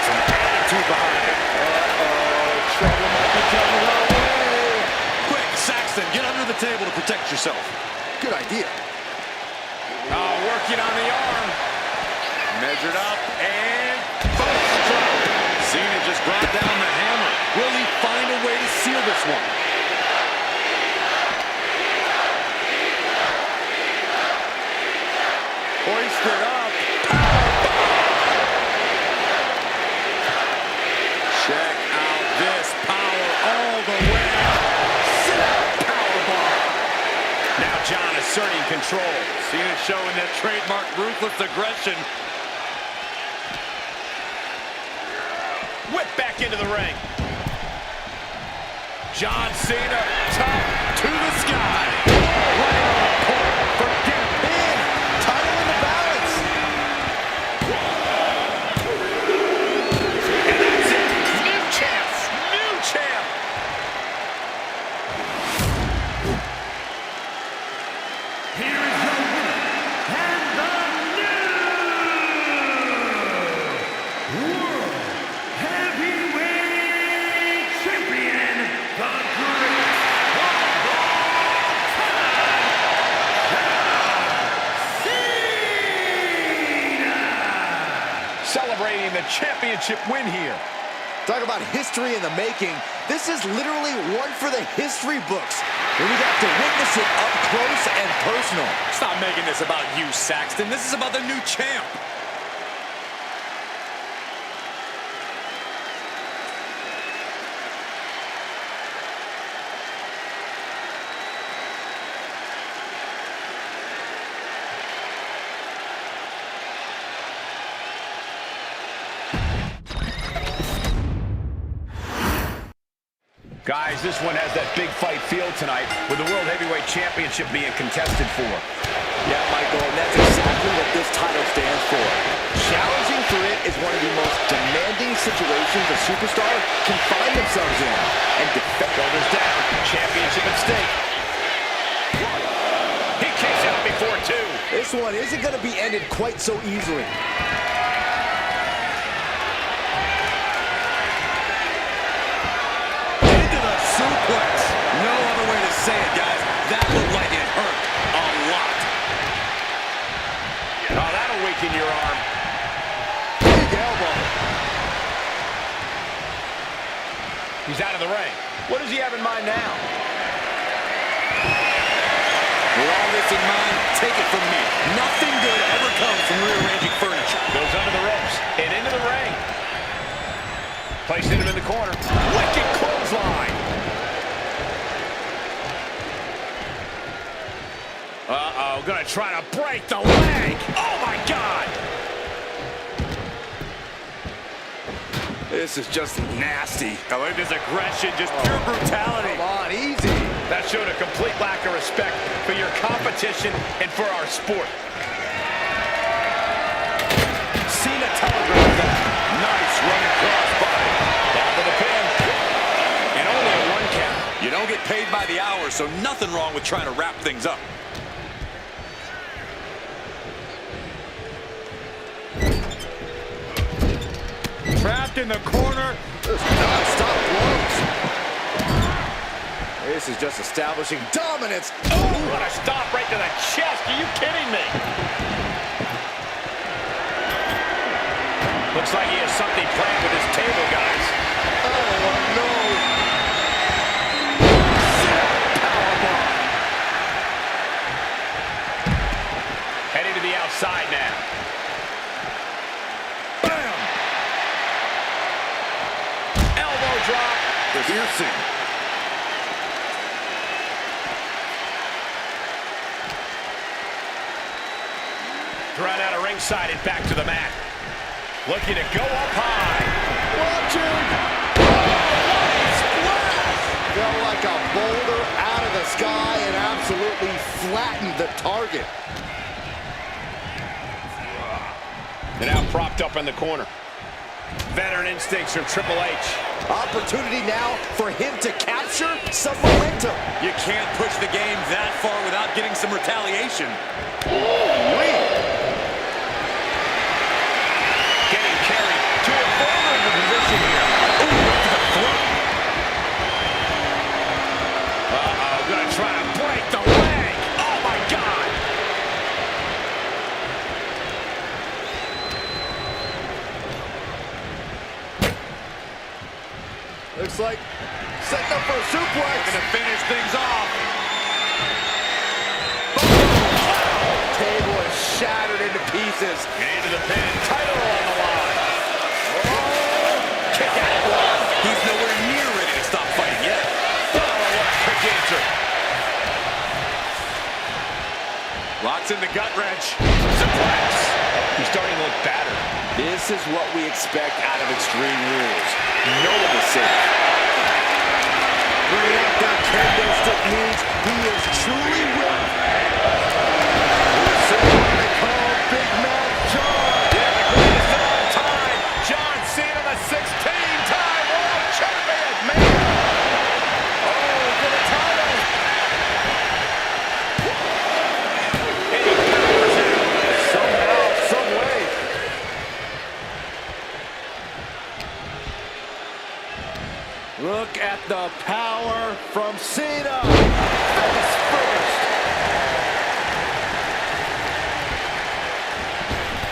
Some attitude behind it. Uh-oh, trouble might be coming our way. Quick, Saxton, get under the table to protect yourself. Good idea. Oh, working on the arm. Measured up and both struck. Cena just brought down the hammer. Will he find a way to seal this one? Hoisted up. Check out this power all the way. Sit out, powerbomb. Now John asserting control. Cena showing that trademark ruthless aggression. Whip back into the ring. John Cena, top to the sky. Right on the point. Forget it. In. Title in the balance. And that's it. New champs. New champ. Here is your winner, and the new World Heavyweight Champion, the greatest of all time, Cena! Celebrating the championship win here. Talk about history in the making. This is literally one for the history books. And we got to witness it up close and personal. Stop making this about you, Saxton. This is about the new champ. Guys, this one has that big fight feel tonight with the World Heavyweight Championship being contested for. Yeah, Michael, and that's exactly what this title stands for. Challenging for it is one of the most demanding situations a superstar can find themselves in. And Shoulders down, championship at stake. He kicks out before two. this one isn't going to be ended quite so easily. Into the suplex. No other way to say it, guys. That looked like it hurt a lot. Oh, that'll weaken your arm. Big elbow. He's out of the ring. What does he have in mind now? With all this in mind, take it from me. Nothing good ever comes from rearranging furniture. Goes under the ropes and into the ring. Placing him in the corner. Wicked clothesline. Uh-oh, gonna try to break the leg. Oh, my God. This is just nasty. I look at this aggression, just pure brutality. Come on, easy. That showed a complete lack of respect for your competition and for our sport. Cena telegraphed that. Nice running crossbody. Down to the pin. And only a 1 count. You don't don't get paid by the hour, so nothing wrong with trying to wrap things up. Trapped in the corner. Non-stop blows. This is just establishing dominance. Oh, what a stop right to the chest. Are you kidding me? Looks like he has something planned with his table, guys. Oh, no. Powerbomb. Heading to the outside now. Bam. Elbow drop. Piercing. Thrown out of ringside and back to the mat. Looking to go up high. Watching. Splash. Fell like a boulder out of the sky and absolutely flattened the target. And now propped up in the corner. Veteran instincts from Triple H. Opportunity now for him to capture some momentum. You can't push the game that far without getting some retaliation. Getting carried to a vulnerable position here. Ooh, right to the throat. Uh-oh, gonna try to break the leg. Oh, my God. Looks like setting up for a suplex. Gonna finish things off. Table is shattered into pieces. And into the pin. Title on the line. Oh, kick out. He's nowhere near ready to stop fighting yet. Oh, what a quick answer. Locks in the gut wrench. Suplex. He's starting to look battered. This is what we expect out of Extreme Rules. No one is safe. Bringing out that kendo stick means he is truly winning. Who's they call Big Mouth John? Yeah, the greatest of all time. John Cena, the 16-time world champion. Man. Oh, for the title. And he powers out. Somehow, some way. Look at the power from Cena. Face first.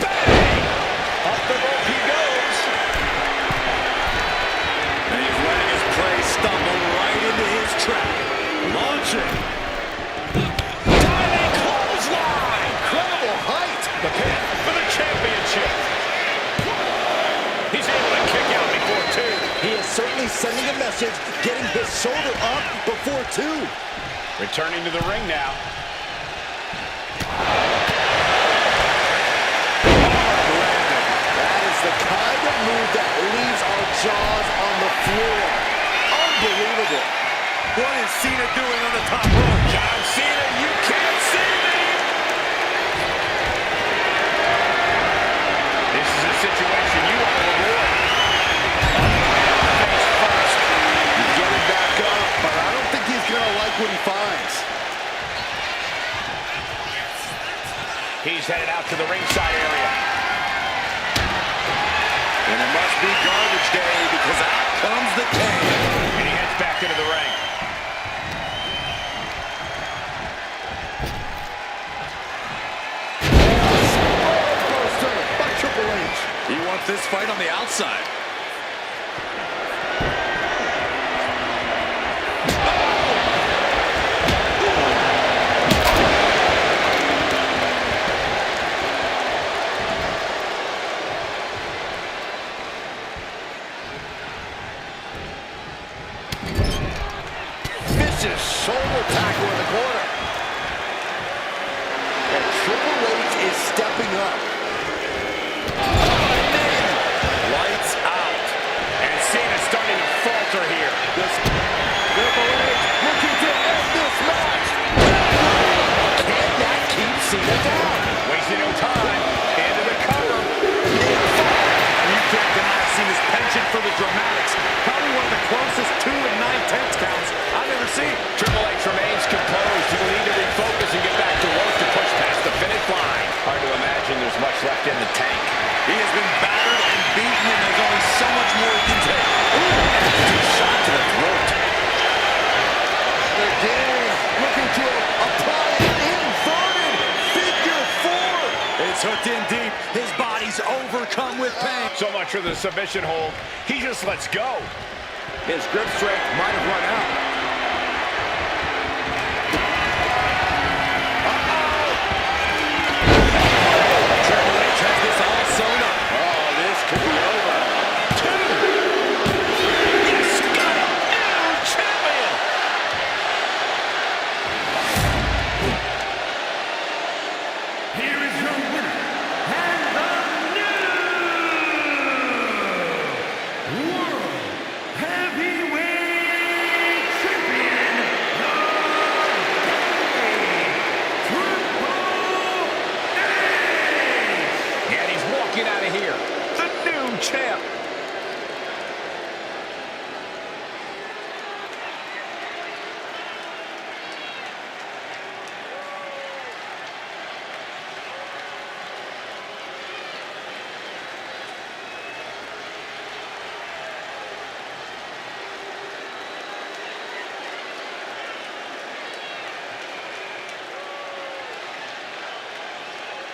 Bang! Off the rope he goes. And he's letting his prey stumble right into his trap. Launching. Diving clothesline. Incredible height. The pin for the championship. He's able to kick out before two. He is certainly sending a message, getting his shoulder up before two. Returning to the ring now. That is the kind of move that leaves our jaws on the floor. Unbelievable. What is Cena doing on the top rope? John Cena, you can't see me. This is a situation you want to avoid. Face first. He's getting back up, but I don't think he's going to like what he finds. He's headed out to the ringside area. And it must be garbage day because out comes the king. And he heads back into the ring. Buster by Triple H. He wants this fight on the outside. Vicious shoulder tackle in the corner. And Triple H is stepping up. Lights out. overcome with pain. So much for the submission hold. He just lets go. His grip strength might have run out.